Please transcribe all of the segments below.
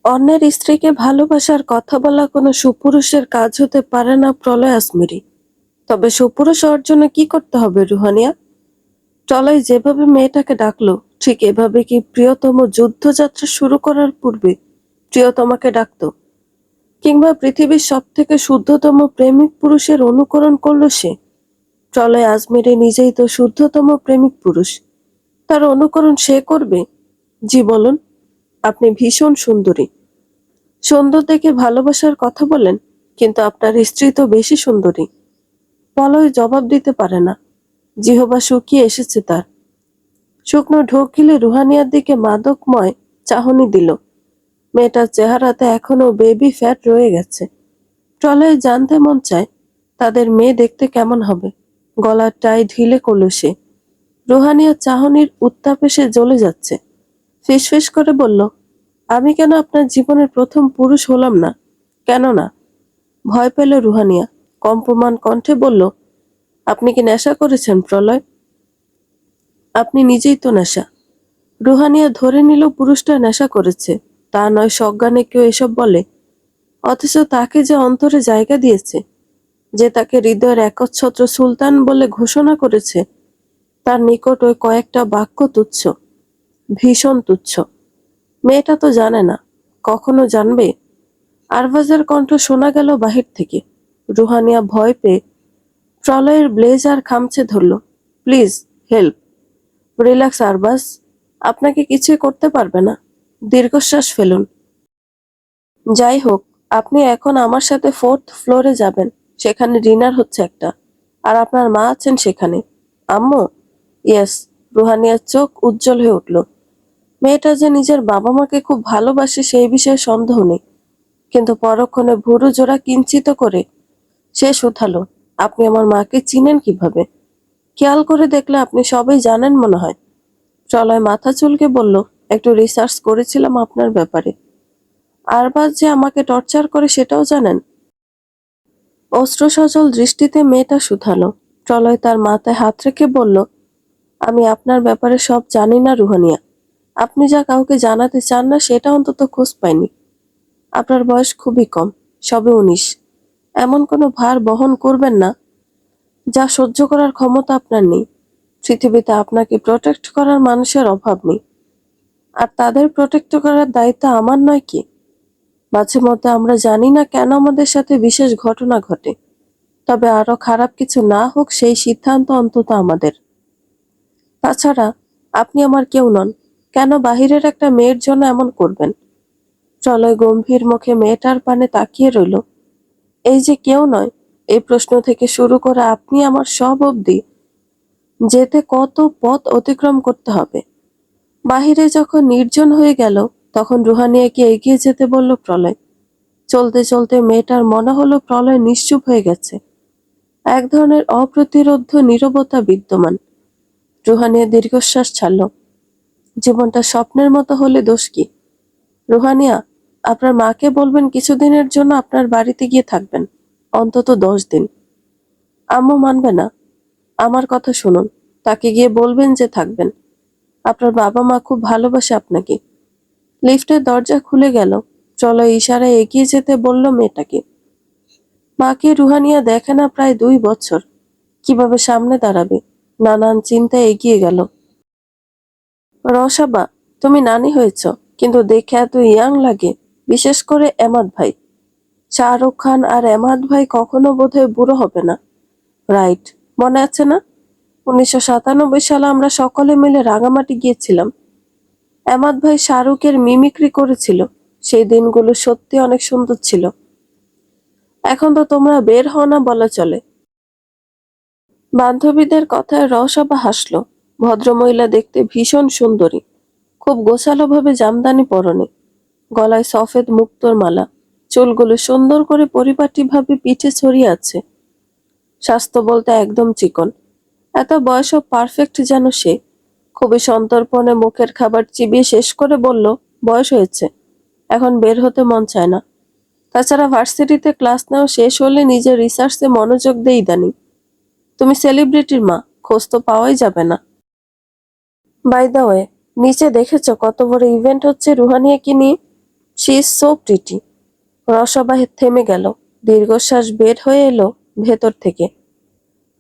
অন্যের স্ত্রীকে ভালোবাসার কথা বলা কোনো সুপুরুষের কাজ হতে পারে না প্রলয় আসমিরি। তবে সুপুরুষ হওয়ার জন্য কি করতে হবে রুহানিয়া? প্রলয় যেভাবে মেয়েটাকে ডাকলো, ঠিক এভাবে কি প্রিয়তম যুদ্ধযাত্রা শুরু করার পূর্বে প্রিয়তমাকে ডাকতো? কিংবা পৃথিবীর সব থেকে শুদ্ধতম প্রেমিক পুরুষের অনুকরণ করলো সে? প্রলয় আজমিরি নিজেই তো শুদ্ধতম প্রেমিক পুরুষ, তার অনুকরণ সে করবে? জি বলুন। আপনি ভীষণ সুন্দরী, সুন্দর দেখে ভালোবাসার কথা বলেন, কিন্তু আপনার স্ত্রী তো বেশি সুন্দরী। প্রলয় জবাব দিতে পারে না, জিহবা শুকিয়ে এসেছে তার। শুকনো ঢোক গিলে রুহানিয়ার দিকে মাদকময় চাহনি দিল। মেয়েটার চেহারাতে এখনো বেবি ফ্যাট রয়ে গেছে। প্রলয় জানতে মন চায় তাদের মেয়ে দেখতে কেমন হবে। গলার টাই ঢিলে করল সে। রুহানিয়া চাহনির উত্তাপে সে জ্বলে যাচ্ছে। ফিসফিস করে বলল, আমি কেন আপনার জীবনের প্রথম পুরুষ হলাম না? কেন না? ভয় পেল রুহানিয়া, কম্পমান কণ্ঠে বলল, আপনি কি নেশা করেছেন প্রলয়? আপনি নিজেই তো নেশা। রুহানিয়া ধরে নিল পুরুষটা নেশা করেছে, তা নয় সজ্ঞানে কেউ এসব বলে। অথচ তাকে যে অন্তরে জায়গা দিয়েছে, যে তাকে হৃদয়ের একচ্ছত্র সুলতান বলে ঘোষণা করেছে, তার নিকট ওই কয়েকটা বাক্য তুচ্ছ, ভীষণ তুচ্ছ। মেয়েটা তো জানে না, কখনো জানবে? আরবাজের কণ্ঠ শোনা গেল বাহির থেকে। রুহানিয়া ভয় পেয়ে প্রলয়ের ব্লেজার খামচে ধরল। Please, help. রিল্যাক্স আরবাজ, আপনাকে কিছুই করতে পারবে না। দীর্ঘশ্বাস ফেলুন। যাই হোক, আপনি এখন আমার সাথে 4th ফ্লোরে যাবেন। সেখানে ডিনার হচ্ছে একটা, আর আপনার মা আছেন সেখানে। আম্মু? ইয়েস। রুহানিয়ার চোখ উজ্জ্বল হয়ে উঠল। মেয়েটা যে নিজের বাবা মাকে খুব ভালোবাসে সেই বিষয়ে সন্দেহ নেই, কিন্তু পরক্ষণে ভুরু জোড়া কিঞ্চিত করে সে শুধালো, আপনি আমার মাকে চিনেন কিভাবে? খেয়াল করে দেখলে আপনি সবই জানেন মনে হয়। প্রলয় মাথা চুলকে বলল, একটু রিসার্চ করেছিলাম আপনার ব্যাপারে। আরবাজ যে আমাকে টর্চার করে সেটাও জানেন? অশ্রুসজল দৃষ্টিতে মেয়েটা শুধালো। প্রলয় তার মাথায় হাত রেখে বলল, আমি আপনার ব্যাপারে সব জানি না রুহানিয়া। আপনি যা কাউকে জানাতে চান না সেটা অন্তত খোঁজ পাইনি। আপনার বয়স খুবই কম, সবে 19। এমন কোনো ভার বহন করবেন না যা সহ্য করার ক্ষমতা আপনার নেই। পৃথিবীতে আপনাকে প্রোটেক্ট করার মানুষের অভাব নেই, আর তাদের প্রোটেক্ট করার দায়িত্ব আমার নয় কি? মাঝে মধ্যে আমরা জানি না কেন আমাদের সাথে বিশেষ ঘটনা ঘটে, তবে আরো খারাপ কিছু না হোক সেই সিদ্ধান্ত অন্তত আমাদের। তাছাড়া আপনি আমার কেউ নন, কেন বাহিরের একটা মেয়ের জন্য এমন করবেন? প্রলয় গম্ভীর মুখে মেয়েটার পানে তাকিয়ে রইল। এই যে কেউ নয়, এই প্রশ্ন থেকে শুরু করে আপনি আমার সব অবধি যেতে কত পথ অতিক্রম করতে হবে। বাহিরে যখন নির্জন হয়ে গেল, তখন রুহানিয়াকে এগিয়ে যেতে বলল প্রলয়। চলতে চলতে মেয়েটার মনে হলো প্রলয় নিশ্চুপ হয়ে গেছে। এক ধরনের অপ্রতিরোধ্য নীরবতা বিদ্যমান। রুহানিয়া দীর্ঘশ্বাস ছাড়ল। জীবনটা স্বপ্নের মতো হলে দোষ কি? রুহানিয়া, আপনার মাকে বলবেন কিছুদিনের জন্য আপনার বাড়িতে গিয়ে থাকবেন, অন্তত 10 দিন। আম্মু মানবে না। আমার কথা শুনুন, তাকে গিয়ে বলবেন যে থাকবেন। আপনার বাবা মা খুব ভালোবাসে আপনাকে। লিফটের দরজা খুলে গেল। চলো ইশারায় এগিয়ে যেতে বলল মেয়েটাকে। মাকে রুহানিয়া দেখে না প্রায় 2 বছর। কিভাবে সামনে দাঁড়াবে, নানান চিন্তায় এগিয়ে গেল। রসাবা, তুমি নানি হয়েছ, কিন্তু দেখে এত ইয়াং লাগে। বিশেষ করে এমাদ ভাই। শাহরুখ খান আর এমাদ ভাই কখনো বোধহয় বুড়ো হবে না। রাইট, মনে আছে না? 1997 সালে আমরা সকলে মিলে রাঙামাটি গিয়েছিলাম। এমাদ ভাই শাহরুখের মিমিক্রি করেছিল। সেই দিনগুলো সত্যি অনেক সুন্দর ছিল। এখন তো তোমরা বের হও না বলা চলে। বান্ধবীদের কথায় রহসভা হাসল। ভদ্রমহিলা দেখতে ভীষণ সুন্দরী, খুব গোছালোভাবে জামদানি পরনে, গলায় সফেদ মুক্তোর মালা, চুলগুলো সুন্দর করে পরিপাটিভাবে পিঠে ছড়িয়ে আছে। স্বাস্থ্য বলতে একদম চিকন। এত বয়সও পারফেক্ট যেন সে। খুবই সন্তর্পণে মুখের খাবার চিবিয়ে শেষ করে বলল, বয়স হয়েছে, এখন বের হতে মন চায় না। তাছাড়া ভার্সিটিতে ক্লাস নেওয়া শেষ হলে নিজের রিসার্চে মনোযোগ দেই ইদানিং। তুমি সেলিব্রিটির মা, খোঁজ তো পাওয়াই যাবে না। বাই দ্য ওয়ে, নিচে দেখেছো কত বড় ইভেন্ট হচ্ছে রুহানিয়াকে নিয়ে? She is so pretty. রসবা থেমে গেল। দীর্ঘশ্বাস বের হয়ে এলো ভেতর থেকে।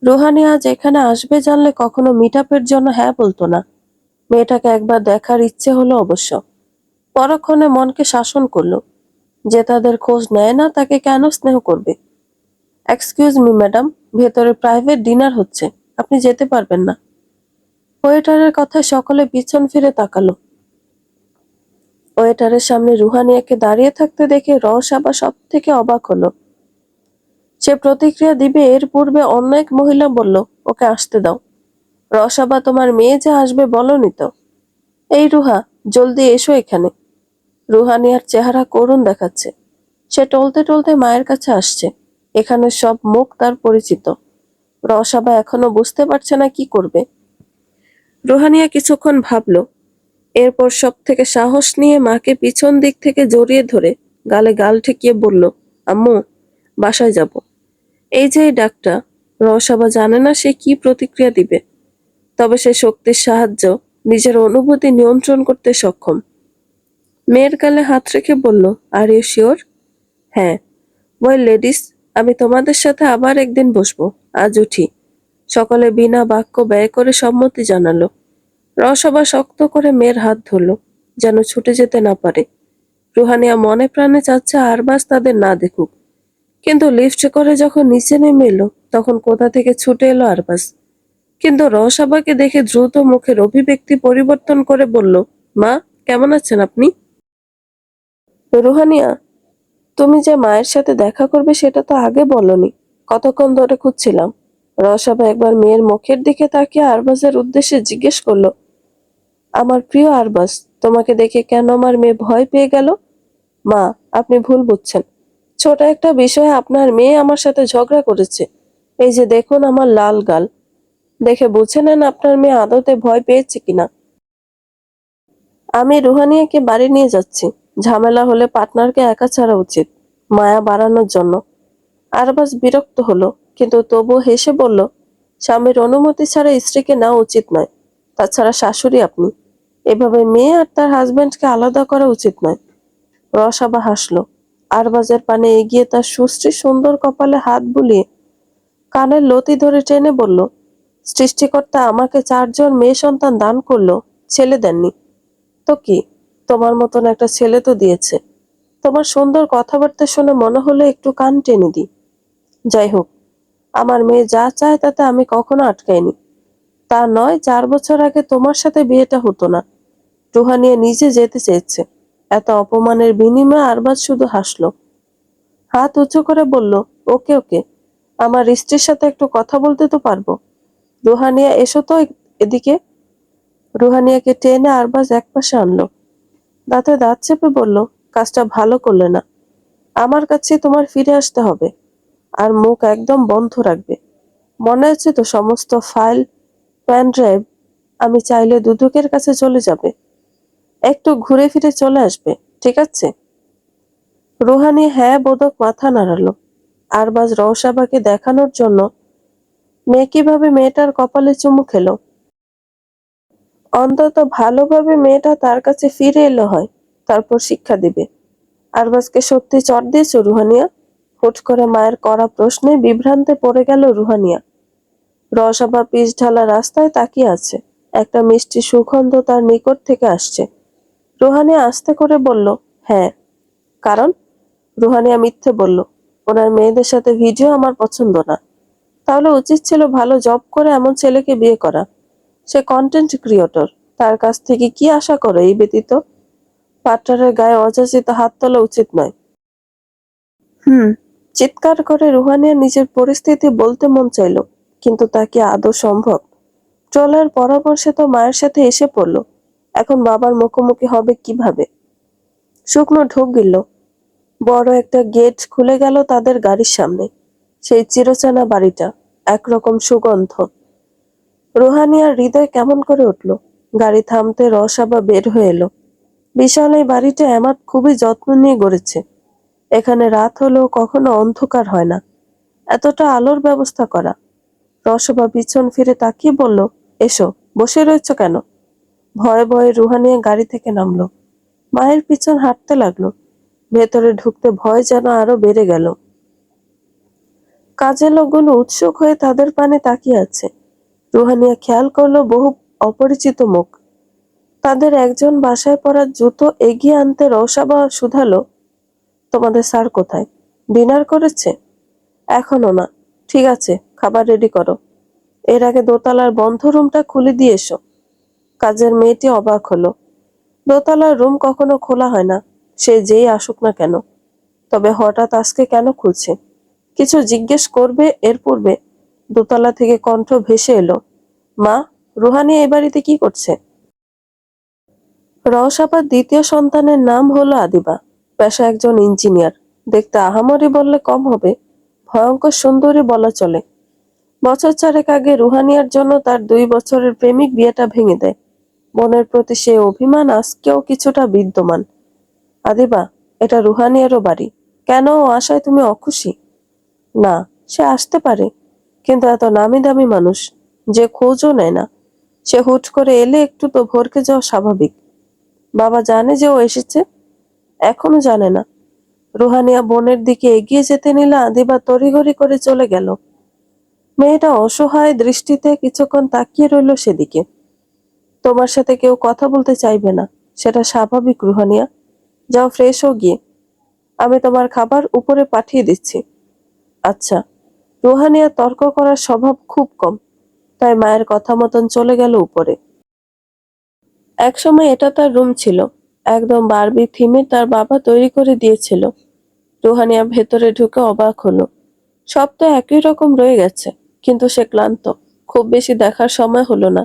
রুহানি আজ এখানে আসবে জানলে কখনো মিট আপের জন্য হ্যাঁ বলতো না। মেয়েটাকে একবার দেখার ইচ্ছে হলো অবশ্য। পরক্ষণে মনকে শাসন করলো, যে তাদের খোঁজ নেয় না তাকে কেন স্নেহ করবে। এক্সকিউজ মি ম্যাডাম, ভেতরে প্রাইভেট ডিনার হচ্ছে, আপনি যেতে পারবেন না। ওয়েটারের কথায় সকলে পিছন ফিরে তাকালো। ওয়েটারের সামনে রুহানিয়াকে দাঁড়িয়ে থাকতে দেখে রহসাবা সব থেকে অবাক হলো। সে প্রতিক্রিয়া দিবে এর পূর্বে অন্য এক মহিলা বলল, ওকে আসতে দাও। রহসাবা, তোমার মেয়ে যে আসবে বলনি তো? এই রুহা, জলদি এসো এখানে। রুহানিয়ার চেহারা করুণ দেখাচ্ছে। সে টলতে টলতে মায়ের কাছে আসছে। এখানে সব মুখ তার পরিচিত। রহসাবা এখনো বুঝতে পারছে না কি করবে। রুহানিয়া কিছুক্ষণ ভাবল, এরপর সব থেকে সাহস নিয়ে মাকে পিছন দিক থেকে জড়িয়ে ধরে গালে গাল ঠেকিয়ে বলল, আম্মু, বাসায় যাব। এই যে এই ডাকটা। রহসাবা জানে না সে কি প্রতিক্রিয়া দিবে, তবে সে শক্তির সাহায্য নিজের অনুভূতি নিয়ন্ত্রণ করতে সক্ষম। মেয়ের গালে হাত রেখে বলল, আর ইউ শিওর? হ্যাঁ। ওয়েল লেডিস, আমি তোমাদের সাথে আবার একদিন বসবো, আজ উঠি। সকলে বিনা বাক্য ব্যয় করে সম্মতি জানালো। রসবা শক্ত করে মেয়ের হাত ধরল, যেন ছুটে যেতে না পারে। রুহানিয়া মনে প্রাণে চাচ্ছে আরবাজ তাদের না দেখুক, কিন্তু লিফটে করে যখন নিচে নেমে এলো তখন কোথা থেকে ছুটে এলো আরবাজ। কিন্তু রহসাবাকে দেখে দ্রুত মুখের অভিব্যক্তি পরিবর্তন করে বলল, মা, কেমন আছেন আপনি? রুহানিয়া, তুমি যে মায়ের সাথে দেখা করবে সেটা তো আগে বলনি। কতক্ষণ ধরে খুঁজছিলাম। রহসাবা একবার মেয়ের মুখের দিকে তাকিয়ে আরবাজের উদ্দেশ্যে জিজ্ঞেস করলো, আমার প্রিয় আরবাজ, তোমাকে দেখে কেন আমার মেয়ে ভয় পেয়ে গেল? মা, আপনি ভুল বুঝছেন। ছোট একটা বিষয়ে আপনার মেয়ে আমার সাথে ঝগড়া করেছে। এই যে দেখুন আমার লাল গাল, দেখে বুঝে নেন আপনার মেয়ে আদতে ভয় পেয়েছে কিনা। আমি রুহানিয়াকে বাড়ি নিয়ে যাচ্ছি। ঝামেলা হলে পার্টনারকে একা ছাড়া উচিত, মায়া বাড়ানোর জন্য। আরবাজ বিরক্ত হলো, কিন্তু তবু হেসে বলল, স্বামীর অনুমতি ছাড়া স্ত্রীকে নেওয়া উচিত নয়। তাছাড়া শাশুড়ি আপনি, এভাবে মেয়ে আর তার হাজবেন্ডকে আলাদা করা উচিত নয়। রসাবা হাসলো। আরবাজের পানে এগিয়ে তার সুশ্রী সুন্দর কপালে হাত বুলিয়ে কানের লতি ধরে টেনে বলল, সৃষ্টিকর্তা আমাকে 4জন মেয়ে সন্তান দান করলো, ছেলে দেননি। তো কি, তোমার মতন একটা ছেলে তো দিয়েছে। তোমার সুন্দর কথাবার্তা শুনে মনে হলো একটু কান টেনে দিই। যাই হোক, আমার মেয়ে যা চায় তাতে আমি কখনো আটকাইনি। তা নয় 4 বছর আগে তোমার সাথে বিয়েটা হতো না। রুহানিয়া নিজে যেতে চেয়েছে। এত অপমানের বিনিময়ে আরবাজ শুধু হাসলো। হাত উঁচু করে বলল, ওকে ওকে, আমার স্ত্রীর সাথে একটু কথা বলতে তো পারবো। রুহানিয়া, এসো তো এদিকে। রুহানিয়াকে টেনে আরবাজ একপাশে আনলো। দাঁতে দাঁত চেপে বলল, কাজটা ভালো করলে না। আমার কাছে তোমার ফিরে আসতে হবে, আর মুখ একদম বন্ধ রাখবে। মনে আছে তো সমস্ত ফাইল, পেন ড্রাইভ? আমি চাইলে দুদকের কাছে চলে যাবে, একটু ঘুরে ফিরে চলে আসবে, ঠিক আছে? রুহানি হ্যাঁ বোধক মাথা নাড়ালো। আরবাজ রওশাবাকে দেখানোর জন্য মেয়ে কিভাবে মেয়েটার কপালে চুমু খেলো। অন্তত ভালোভাবে মেয়েটা তার কাছে ফিরে এলো হয়, তারপর শিক্ষা দিবে। আরবাজকে সত্যি চট দিয়েছো রুহানিয়া? হুট করে মায়ের কড়া প্রশ্নে বিভ্রান্তে পড়ে গেল রুহানিয়া। রওশাবা পিচ ঢালা রাস্তায় তাকিয়ে আছে। একটা মিষ্টি সুগন্ধ তার নিকট থেকে আসছে। রুহানিয়া আস্তে করে বলল, হ্যাঁ। কারণ? রুহানিয়া মিথ্যে বলল, ওনার মেয়েদের সাথে ভিডিও আমার পছন্দ না। তাহলে উচিত ছিল ভালো জব করে এমন ছেলেকে বিয়ে করা। সে কন্টেন্ট ক্রিয়েটর, তার কাছ থেকে কি আশা করো এই ব্যতীত? পার্টনারের গায়ে অযাচিত হাত তোলা উচিত নয়। হুম। চিৎকার করে রুহানিয়া নিজের পরিস্থিতি বলতে মন চাইল, কিন্তু তা কি আদৌ সম্ভব? ট্রলার পরামর্শে তো মায়ের সাথে এসে পড়ল, এখন বাবার মুখোমুখি হবে কিভাবে? শুকনো ঢোক গিলল। বড় একটা গেট খুলে গেল তাদের গাড়ির সামনে। সেই চিরচেনা বাড়িটা, একরকম সুগন্ধ। রুহানিয়ার হৃদয় কেমন করে উঠল। গাড়ি থামতে রসাবা বের হয়ে এলো। বিশাল এই বাড়িটা এমাত খুবই যত্ন নিয়ে গড়েছে। এখানে রাত হলেও কখনো অন্ধকার হয় না, এতটা আলোর ব্যবস্থা করা। রসবা পিছন ফিরে তাকিয়ে বলল, এসো, বসে রয়েছ কেন? ভয়ে ভয়ে রুহানিয়া গাড়ি থেকে নামলো। মায়ের পিছন হাঁটতে লাগলো। ভেতরে ঢুকতে ভয় যেন আরো বেড়ে গেল। কাজের লোকগুলো উৎসুক হয়ে তাদের পানে তাকিয়ে আছে। রুহানিয়া খেয়াল করলো বহু অপরিচিত মুখ। তাদের একজন বাসায় পরা জুতো এগিয়ে আনতে রওশাবা শুধালো, তোমাদের স্যার কোথায়? ডিনার করেছে? এখনো না। ঠিক আছে, খাবার রেডি করো। এর আগে দোতলার বন্ধ রুমটা খুলে দিয়ে এসো। কাজের মেয়েটি অবাক হলো। দোতলার রুম কখনো খোলা হয় না, সে যেই আসুক না কেন। তবে হঠাৎ আজকে কেন খুলছে? কিছু জিজ্ঞেস করবে এর পূর্বে দোতলা থেকে কণ্ঠ ভেসে এলো, মা, রুহানি এই বাড়িতে কি করছে? রওশাবার দ্বিতীয় সন্তানের নাম হলো আদিবা। পেশা একজন ইঞ্জিনিয়ার। দেখতে আহামরি বললে কম হবে, ভয়ঙ্কর সুন্দরী বলা চলে। বছর চারেক আগে রুহানিয়ার জন্য তার 2 বছরের প্রেমিক বিয়েটা ভেঙে দেয়। বোনের প্রতি সে অভিমান আজকেও কিছুটা বিদ্যমান। আদিবা, এটা রুহানিয়ারও বাড়ি। কেন ও আশায় তুমি অখুশি? না, সে আসতে পারে, কিন্তু এত নামি দামি মানুষ, যে খোঁজও নেয় না। সে হুট করে এলে একটু তো ভরকে যাওয়া স্বাভাবিক। বাবা জানে যে ও এসেছে? এখনো জানে না। রুহানিয়া বোনের দিকে এগিয়ে যেতে নিলে আদিবা তড়িঘড়ি করে চলে গেল। মেয়েটা অসহায় দৃষ্টিতে কিছুক্ষণ তাকিয়ে রইল সেদিকে। তোমার সাথে কেউ কথা বলতে চাইবে না, সেটা স্বাভাবিক রুহানিয়া। যাও ফ্রেশ হও গিয়ে। আমি তোমার খাবার উপরে পাঠিয়ে দিচ্ছি। আচ্ছা। রুহানিয়া তর্ক করার স্বভাব খুব কম, তাই মায়ের কথা মতন চলে গেল উপরে। একসময় এটা তার রুম ছিল, একদম বারবি থিমে তার বাবা তৈরি করে দিয়েছিল। রুহানিয়া ভেতরে ঢুকে অবাক হলো। সব তো একই রকম রয়ে গেছে, কিন্তু সে ক্লান্ত। খুব বেশি দেখার সময় হলো না।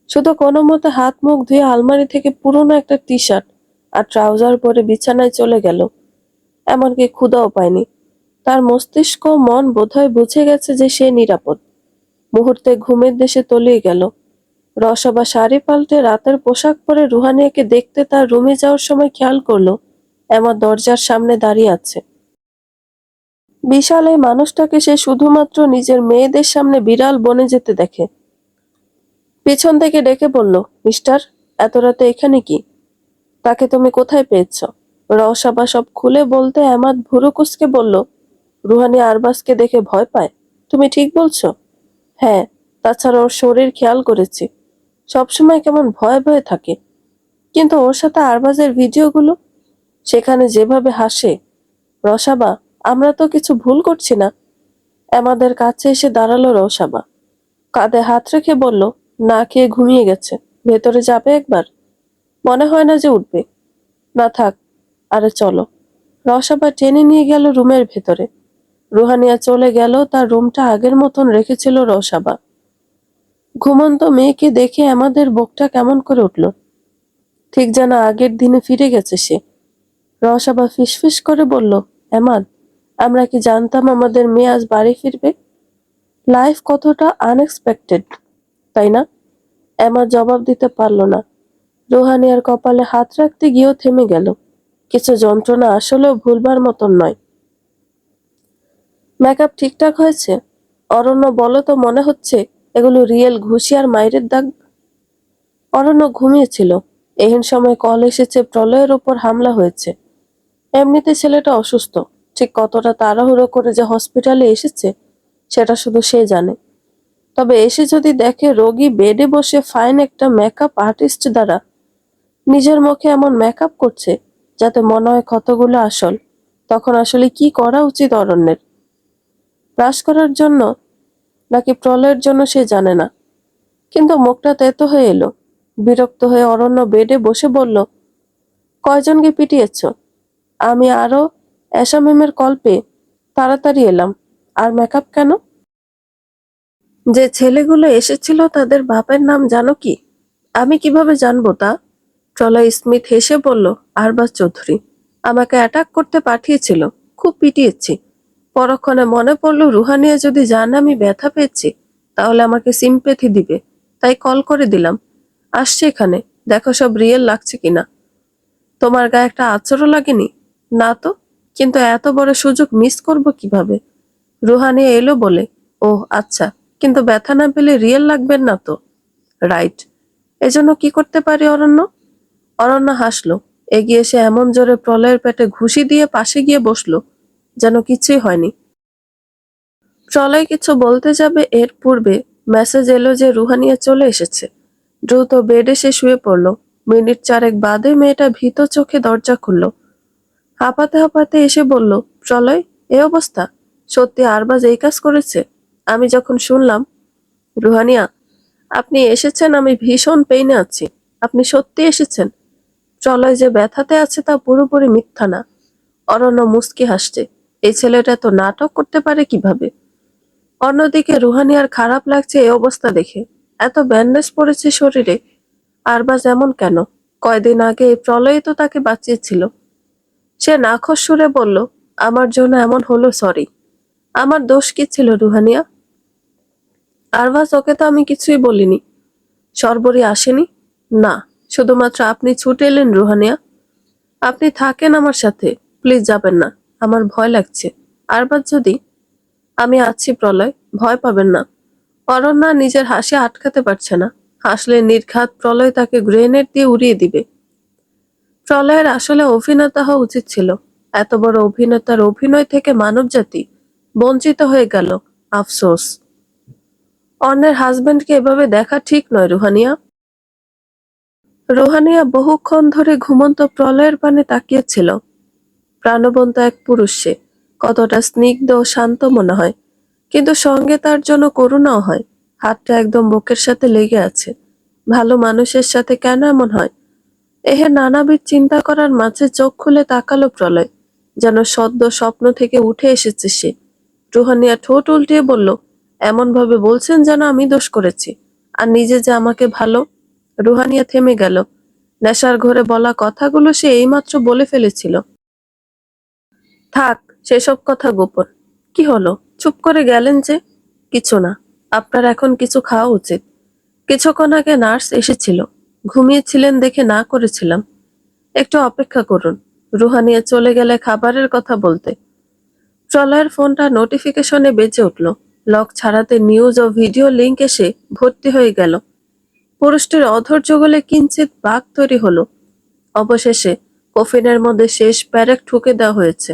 শুধু কোনো মতে হাত মুখ ধুয়ে আলমারি থেকে পুরনো একটা টি শার্ট আর ট্রাউজার পরে বিছানায় চলে গেল। এমনকি ক্ষুধাও পায়নি। তার মস্তিষ্ক মন বোধহয় বুঝে গেছে যে সে নিরাপদ। মুহূর্তে ঘুমের দেশে তলিয়ে গেল। রসবা শাড়ি পাল্টে রাতের পোশাক পরে রুহানিয়াকে দেখতে তার রুমে যাওয়ার সময় খেয়াল করলো এমা দরজার সামনে দাঁড়িয়ে আছে। বিশাল এই মানুষটাকে সে শুধুমাত্র নিজের মেয়েদের সামনে বিড়াল বনে যেতে দেখে। পিছন থেকে ডেকে বলল, মিস্টার, এত রাতে এখানে কি? তাকে তুমি কোথায় পেয়েছ? রওশাবা সব খুলে বলতে এমাদ ভুরু কুঁচকে বলল, রুহানি আরবাজকে দেখে ভয় পায়। তুমি ঠিক বলছো? হ্যাঁ, তাছাড়া ওর শরীর খেয়াল করেছি, সবসময় কেমন ভয়ে ভয়ে থাকে। কিন্তু ওর সাথে আরবাজের ভিডিওগুলো, সেখানে যেভাবে হাসে। রসাবা, আমরা তো কিছু ভুল করছি না? আমাদের কাছে এসে দাঁড়ালো রসাবা। কাঁধে হাত রেখে বলল, না খেয়ে ঘুমিয়ে গেছে, ভেতরে যাবে একবার? মনে হয় না যে উঠবে। না থাক, আরে চলো। রসাবা টেনে নিয়ে গেল রুমের ভেতরে। রুহানিয়া চলে গেল, তার রুমটা আগের মতন রেখেছিল রসাবা। ঘুমন্ত মেয়েকে দেখে আমাদের বুকটা কেমন করে উঠল, ঠিক যেন আগের দিনে ফিরে গেছে সে। রসাবা ফিসফিস করে বলল, এমাদ, আমরা কি জানতাম আমাদের মেয়ে আজ বাড়ি ফিরবে? লাইফ কতটা আনএক্সপেক্টেড, তাই না? এমাদ জবাব দিতে পারল না। রুহানিয়ার কপালে হাত রাখতে গিয়েও থেমে গেল। কিছু যন্ত্রণা আসলেও ভুলবার মতন নয়। মেকআপ ঠিকঠাক হয়েছে? অরণ্য, বলো তো, মনে হচ্ছে এগুলো রিয়েল ঘুষি আর মাইরের দাগ? অরণ্য ঘুমিয়েছিল। এহেন সময় কল এসেছে প্রলয়ের ওপর হামলা হয়েছে। এমনিতে ছেলেটা অসুস্থ, ঠিক কতটা তাড়াহুড়ো করে যে হসপিটালে এসেছে সেটা শুধু সে জানে। তবে এসে যদি দেখে রোগী বেডে বসে ফাইন একটা মেকআপ আর্টিস্ট দ্বারা নিজের মুখে এমন মেকআপ করছে যাতে মনে হয় ক্ষতগুলো আসল, তখন আসলে কি করা উচিত অরণ্যের? ব্রাশ করার জন্য নাকি প্রলয়ের জন্য সে জানে না, কিন্তু মুখটা তেতো হয়ে এলো। বিরক্ত হয়ে অরণ্য বেডে বসে বলল, কয়জনকে পিটিয়েছ? আমি আরো অ্যাসামিমের কল পেয়ে তাড়াতাড়ি এলাম। আর মেকআপ কেন? যে ছেলেগুলো এসেছিল তাদের বাপের নাম জানো কি? আমি কিভাবে জানবো তা? প্রলয় স্মিথ হেসে বলল, আরবাজ চৌধুরী আমাকে অ্যাটাক করতে পাঠিয়েছিল, খুব পিটিয়েছি। পরক্ষণে মনে পড়লো রুহানিয়া যদি জানে আমি ব্যথা পেয়েছি তাহলে আমাকে সিম্পেথি দিবে, তাই কল করে দিলাম। আসছে এখানে, দেখো সব রিয়েল লাগছে কিনা। তোমার গায়ে একটা আঁচড়ও লাগেনি? না তো, কিন্তু এত বড় সুযোগ মিস করব কিভাবে? রুহানিয়া এলো বলে। ওহ আচ্ছা, কিন্তু ব্যথা না পেলে রিয়েল লাগবেন না তো? রাইট। এজন্য কি করতে পারি অরণ্য? অরণ্য হাসলো। এগিয়ে এসে এমন জোরে প্রলয়ের পেটে ঘুষি দিয়ে পাশে গিয়ে বসলো যেন কিছুই হয়নি। প্রলয় কিছু বলতে যাবে এর পূর্বে মেসেজ এলো যে রুহানিয়া চলে এসেছে। দ্রুত বেডে সে শুয়ে পড়ল। মিনিট 4 বাদে মেয়েটা ভীত চোখে দরজা খুলল। হাঁপাতে হাঁপাতে এসে বলল, প্রলয়, এ অবস্থা? সত্যি আরবাজ এই কাজ করেছে? আমি যখন শুনলাম। রুহানিয়া, আপনি এসেছেন, আমি ভীষণ পেইনে আছি। আপনি সত্যি এসেছেন? প্রলয় যে ব্যথাতে আছে তা পুরোপুরি মিথ্যা না। অরণ্য মুচকি হাসছে। এই ছেলেটা তো নাটক করতে পারে কিভাবে? অন্যদিকে রুহানিয়ার খারাপ লাগছে এই অবস্থা দেখে। এত ব্যান্ডেজ পড়েছে শরীরে। আরবাজ এমন কেন? কয়দিন আগে এই প্রলয় তো তাকে বাঁচিয়েছিল। সে নাখোশ সুরে বলল, আমার জন্য এমন হলো, সরি। আমার দোষ কি ছিল রুহানিয়া? আরবাজ, ওকে তো আমি কিছুই বলিনি। সর্বরী আসেনি? না, শুধুমাত্র আপনি ছুটে এলেন রুহানিয়া। আপনি থাকেন আমার সাথে, প্লিজ যাবেন না। আমার ভয় লাগছে। আরবাজ, যদি। আমি আছি প্রলয়, ভয় পাবেন না। অরণ্যা নিজের হাসি আটকাতে পারছে না। হাসলে নির্ঘাত প্রলয় তাকে গ্রেনেড দিয়ে উড়িয়ে দিবে। প্রলয়ের আসলে অভিনেতা হওয়া উচিত ছিল। এত বড় অভিনেতার অভিনয় থেকে মানবজাতি বঞ্চিত হয়ে গেল। আফসোস। অন্যের হাজবেন্ডকে এভাবে দেখা ঠিক নয় রুহানিয়া। রুহানিয়া বহুক্ষণ ধরে ঘুমন্ত প্রলয়ের পানে তাকিয়েছিল। প্রাণবন্ত এক পুরুষ সে। কতটা স্নিগ্ধ ও শান্ত মনে হয়, কিন্তু সঙ্গে তার জন্য করুণাও হয়। হাতটা একদম বুকের সাথে লেগে আছে। ভালো মানুষের সাথে কেন এমন হয়? এহে নানাবিধ চিন্তা করার মাঝে চোখ খুলে তাকালো প্রলয়, যেন সদ্য স্বপ্ন থেকে উঠে এসেছে সে। রুহানিয়া ঠোঁট উল্টিয়ে বলল, এমন ভাবে বলছেন যেন আমি দোষ করেছি, আর নিজে যে আমাকে ভালো। রুহানিয়া থেমে গেল। নেশার ঘরে বলা কথাগুলো সে এইমাত্র বলে ফেলেছিল। থাক, সেসব কথা গোপন। কি হলো, চুপ করে গেলেন যে? কিছু না। আপনার এখন কিছু খাওয়া উচিত। কিছুক্ষণ আগে নার্স এসেছিল। ঘুমিয়েছিলেন দেখে না করেছিলাম। একটু অপেক্ষা করুন। রুহানিয়া চলে গেলে খাবারের কথা বলতে। প্রলয়ের ফোনটা নোটিফিকেশনে বেজে উঠল। লক ছাড়াতে নিউজ ও ভিডিও লিংক এসে ভর্তি হয়ে গেল। পুরুষটির অধৈর্য গলে কিঞ্চিত বাঘ তৈরি হলো। অবশেষে কফিনের মধ্যে শেষ প্যারেক ঠুকে দেওয়া হয়েছে।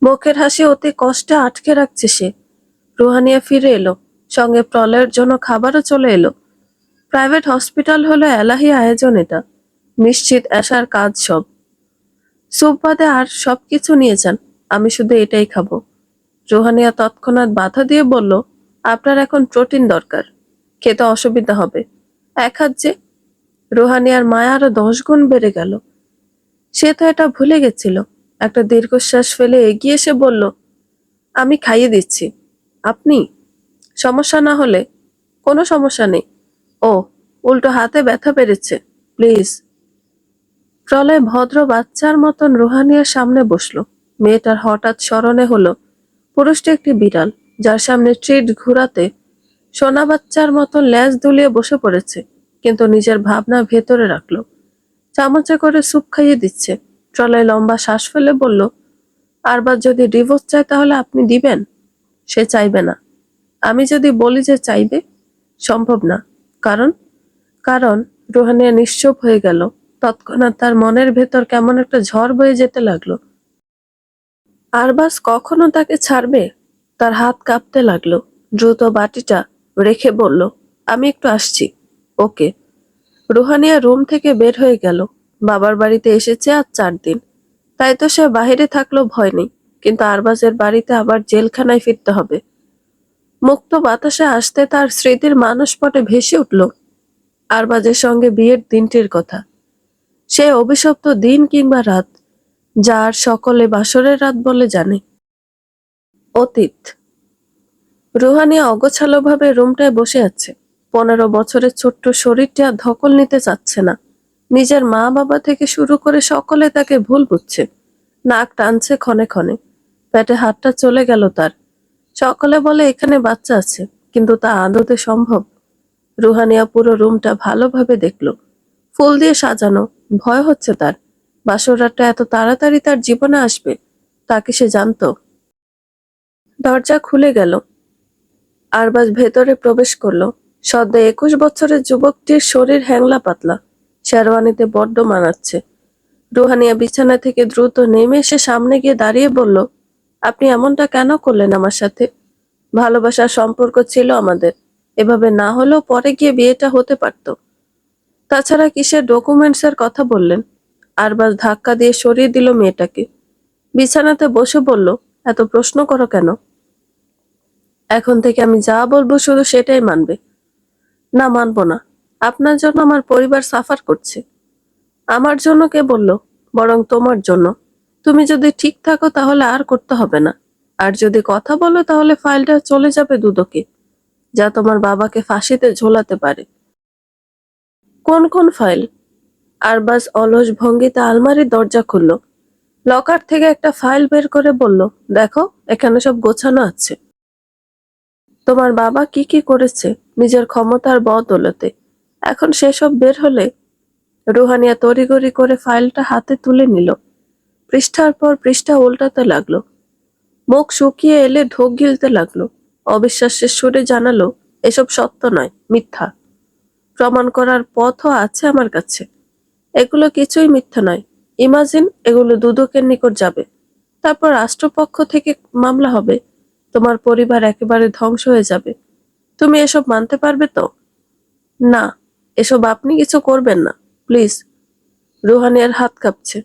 মুখের হাসি অতি কষ্টে আটকে রাখছে সে। রুহানিয়া ফিরে এলো। সঙ্গে প্রলয়ের জন্য খাবারও চলে এলো। প্রাইভেট হসপিটাল হলো এলাহি আয়োজন এটা। নিশ্চিত আসার কাজ সব। স্যুপ বাদে আর সবকিছু নিয়ে যান। আমি শুধু এটাই খাবো। রুহানিয়া তৎক্ষণাৎ বাধা দিয়ে বলল, আপনার এখন প্রোটিন দরকার। খেতে অসুবিধা হবে। এক হাত যে। রুহানিয়ার মায়া আরো 10 গুণ বেড়ে গেল। সে তো এটা ভুলে গেছিল। একটা দীর্ঘশ্বাস ফেলে এগিয়ে এসে বলল, আমি খাইয়ে দিচ্ছি। আপনি? সমস্যা না হলে। কোনো সমস্যা নেই। ও, উল্টো হাতে ব্যথা বেড়েছে। প্লিজ। প্রলয় ভদ্র বাচ্চার মতন রুহানিয়ার সামনে বসলো। মেয়েটার হঠাৎ স্মরণে হলো পুরুষটি একটি বিড়াল, যার সামনে ট্রিট ঘুরাতে সোনা বাচ্চার মতন ল্যাজ দুলিয়ে বসে পড়েছে, কিন্তু নিজের ভাবনা ভেতরে রাখলো। চামচে করে স্যুপ খাইয়ে দিচ্ছে। প্রলয় লম্বা শ্বাস ফেলে বলল, আরবার যদি ডিভোর্স চায় তাহলে আপনি দিবেন? সে চাইবে না। আমি যদি বলি যে চাইবে? সম্ভব না। কারণ? কারণ রুহানিয়া নিশ্চুপ হয়ে গেল। তৎক্ষণাৎ তার মনের ভেতর কেমন একটা ঝড় বয়ে যেতে লাগলো। আরবাজ কখনো তাকে ছাড়বে? তার হাত কাঁপতে লাগলো। দ্রুত বাটিটা রেখে বলল, আমি একটু আসছি। ওকে। রুহানিয়া রুম থেকে বের হয়ে গেল। বাবার বাড়িতে এসেছে আজ 4 দিন। তাই তো সে বাহিরে থাকলেও ভয় নেই। কিন্তু আরবাজের বাড়িতে আবার জেলখানায় ফিরতে হবে। মুক্ত বাতাসে আসতে তার স্মৃতির মানসপটে ভেসে উঠল আরবাজের সঙ্গে বিয়ের দিনটির কথা। সে অভিশপ্ত দিন কিংবা রাত, যার সকলে বাসরের রাত বলে জানে। অতীত। রুহানিয়া অগোছালোভাবে রুমটায় বসে আছে। 15 বছরের ছোট্ট শরীরটা ধকল নিতে চাচ্ছে না। নিজের মা বাবা থেকে শুরু করে সকলে তাকে ভুল বুঝছে। নাক টানছে ক্ষণে ক্ষণে। পেটে হাতটা চলে গেল তার। সকলে বলে এখানে বাচ্চা আছে, কিন্তু তা আদতে সম্ভব? রুহানিয়া পুরো রুমটা ভালোভাবে দেখলো। ফুল দিয়ে সাজানো। ভয় হচ্ছে তার। বাসর রাতটা এত তাড়াতাড়ি তার জীবনে আসবে তা কি সে জানতো? দরজা খুলে গেল। আরবাজ ভেতরে প্রবেশ করলো। সদ্য 21 বছরের যুবকটির শরীর হ্যাংলা পাতলা। শেরওয়ানিতে বড্ড মানাচ্ছে। রুহানিয়া বিছানা থেকে দ্রুত নেমে এসে সামনে গিয়ে দাঁড়িয়ে বলল, আপনি এমনটা কেন করলেন আমার সাথে? ভালোবাসার সম্পর্ক ছিল আমাদের, এভাবে না হলেও পরে গিয়ে বিয়েটা হতে পারত। তাছাড়া কিসের ডকুমেন্টস এর কথা বললেন? আরবাজ ধাক্কা দিয়ে সরিয়ে দিল মেয়েটাকে। বিছানাতে বসে বলল, এত প্রশ্ন করো কেন? এখন থেকে আমি যা বলবো শুধু সেটাই মানবে। না, মানবো না। আপনার জন্য আমার পরিবার সাফার করছে। আমার জন্য কে বলল? বরং তোমার জন্য। তুমি যদি ঠিক থাকো তাহলে আর করতে হবে না। আর যদি কথা বলো তাহলে ফাইলটা চলে যাবে দুদকে, যা তোমার বাবাকে ফাঁসিতে ঝোলাতে পারে। কোন কোন ফাইল? আরবাজ অলস ভঙ্গিতে আলমারির দরজা খুলল। লকার থেকে একটা ফাইল বের করে বলল, দেখো, এখানে সব গোছানো আছে। তোমার বাবা কি কি করেছে নিজের ক্ষমতার বদৌলতে, এখন সেসব বের হলে। রুহানিয়া তড়িঘড়ি করে ফাইলটা হাতে তুলে নিল। পৃষ্ঠার পর পৃষ্ঠা উল্টাতে লাগলো। মুখ শুকিয়ে এলে ঢোক গিলতে লাগলো। অবিশ্বাসের সুরে জানালো, এসব সত্য নয়, মিথ্যা। প্রমাণ করার পথও আছে আমার কাছে। এগুলো কিছুই মিথ্যা নয়। ইমাজিন, এগুলো দুদকের নিকট যাবে। তারপর রাষ্ট্রপক্ষ থেকে মামলা হবে। তোমার পরিবার একেবারে ধ্বংস হয়ে যাবে। তুমি এসব মানতে পারবে তো? না, এসব আপনি কিছু করবেন না, প্লিজ। রুহানিয়ার হাত কাঁপছে।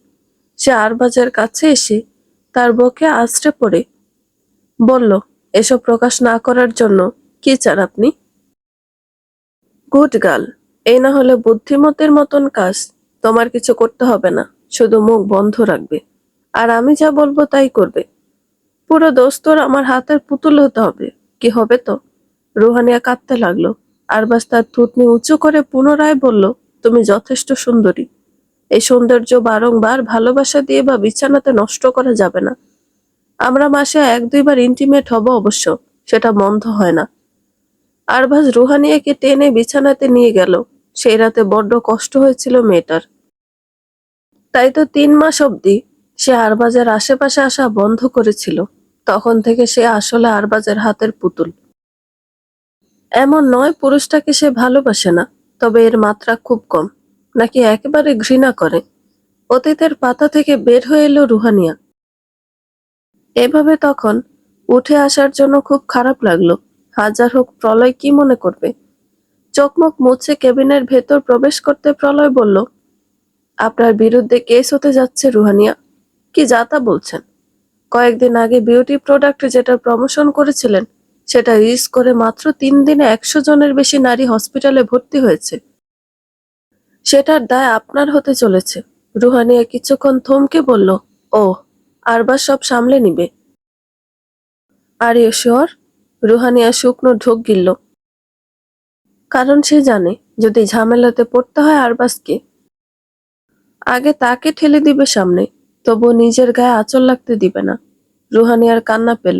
সে আরবাজের কাছে এসে তার বুকে আছড়ে পড়ে বলল, এসব প্রকাশ না করার জন্য কি চান আপনি? Good girl. এই না হলে বুদ্ধিমতের মতন কাজ। তোমার কিছু করতে হবে না, শুধু মুখ বন্ধ রাখবে। আর আমি যা বলবো তাই করবে। পুরো দোস্তর আমার হাতের পুতুল হতে হবে। কি হবে তো? রুহানিয়া কাঁদতে লাগলো। আরবাজ তার থুতনি উঁচু করে পুনরায় বলল, তুমি যথেষ্ট সুন্দরী। এই সৌন্দর্য বারংবার ভালোবাসা দিয়ে বা বিছানাতে নষ্ট করা যাবে না। আমরা মাসে 1-2 বার ইন্টিমেট হব অবশ্য, সেটা মন্দ হয় না। আরবাজ রুহানিয়াকে টেনে বিছানাতে নিয়ে গেল। সেই রাতে বড্ড কষ্ট হয়েছিল মেয়েটার। তাই তো 3 মাস অবধি সে আরবাজের আশেপাশে আসা বন্ধ করেছিল। তখন থেকে সে আসলে আরবাজের হাতের পুতুল। এমন নয় পুরুষটাকে সে ভালোবাসে না, তবে এর মাত্রা খুব কম। নাকি একেবারে ঘৃণা করে। অতীতের পাতা থেকে বের হয়ে এলো রুহানিয়া। এভাবে তখন উঠে আসার জন্য খুব খারাপ লাগলো। হাজার হোক, প্রলয় কি মনে করবে? চোখমুখ মুছে কেবিনের ভেতর প্রবেশ করতে প্রলয় বলল, আপনার বিরুদ্ধে কেস হতে যাচ্ছে রুহানিয়া। কি যাতা বলছেন? কয়েকদিন আগে বিউটি প্রোডাক্ট যেটা প্রমোশন করেছিলেন, সেটা রিলিজ করে মাত্র 3 দিনে 100 জনের বেশি নারী হসপিটালে ভর্তি হয়েছে। সেটার দায় আপনার হতে চলেছে। রুহানিয়া কিছুক্ষণ থমকে বলল, ও, আরবার সব সামলে নিবে। Are you sure? রুহানিয়া শুকনো ঢোক গিলল। কারণ সে জানে, যদি ঝামেলাতে পড়তে হয় আরবাজকে, আগে তাকে ঠেলে দিবে সামনে, তবু নিজের গায়ে আঁচল লাগতে দিবে না। রুহানিয়ার কান্না পেল।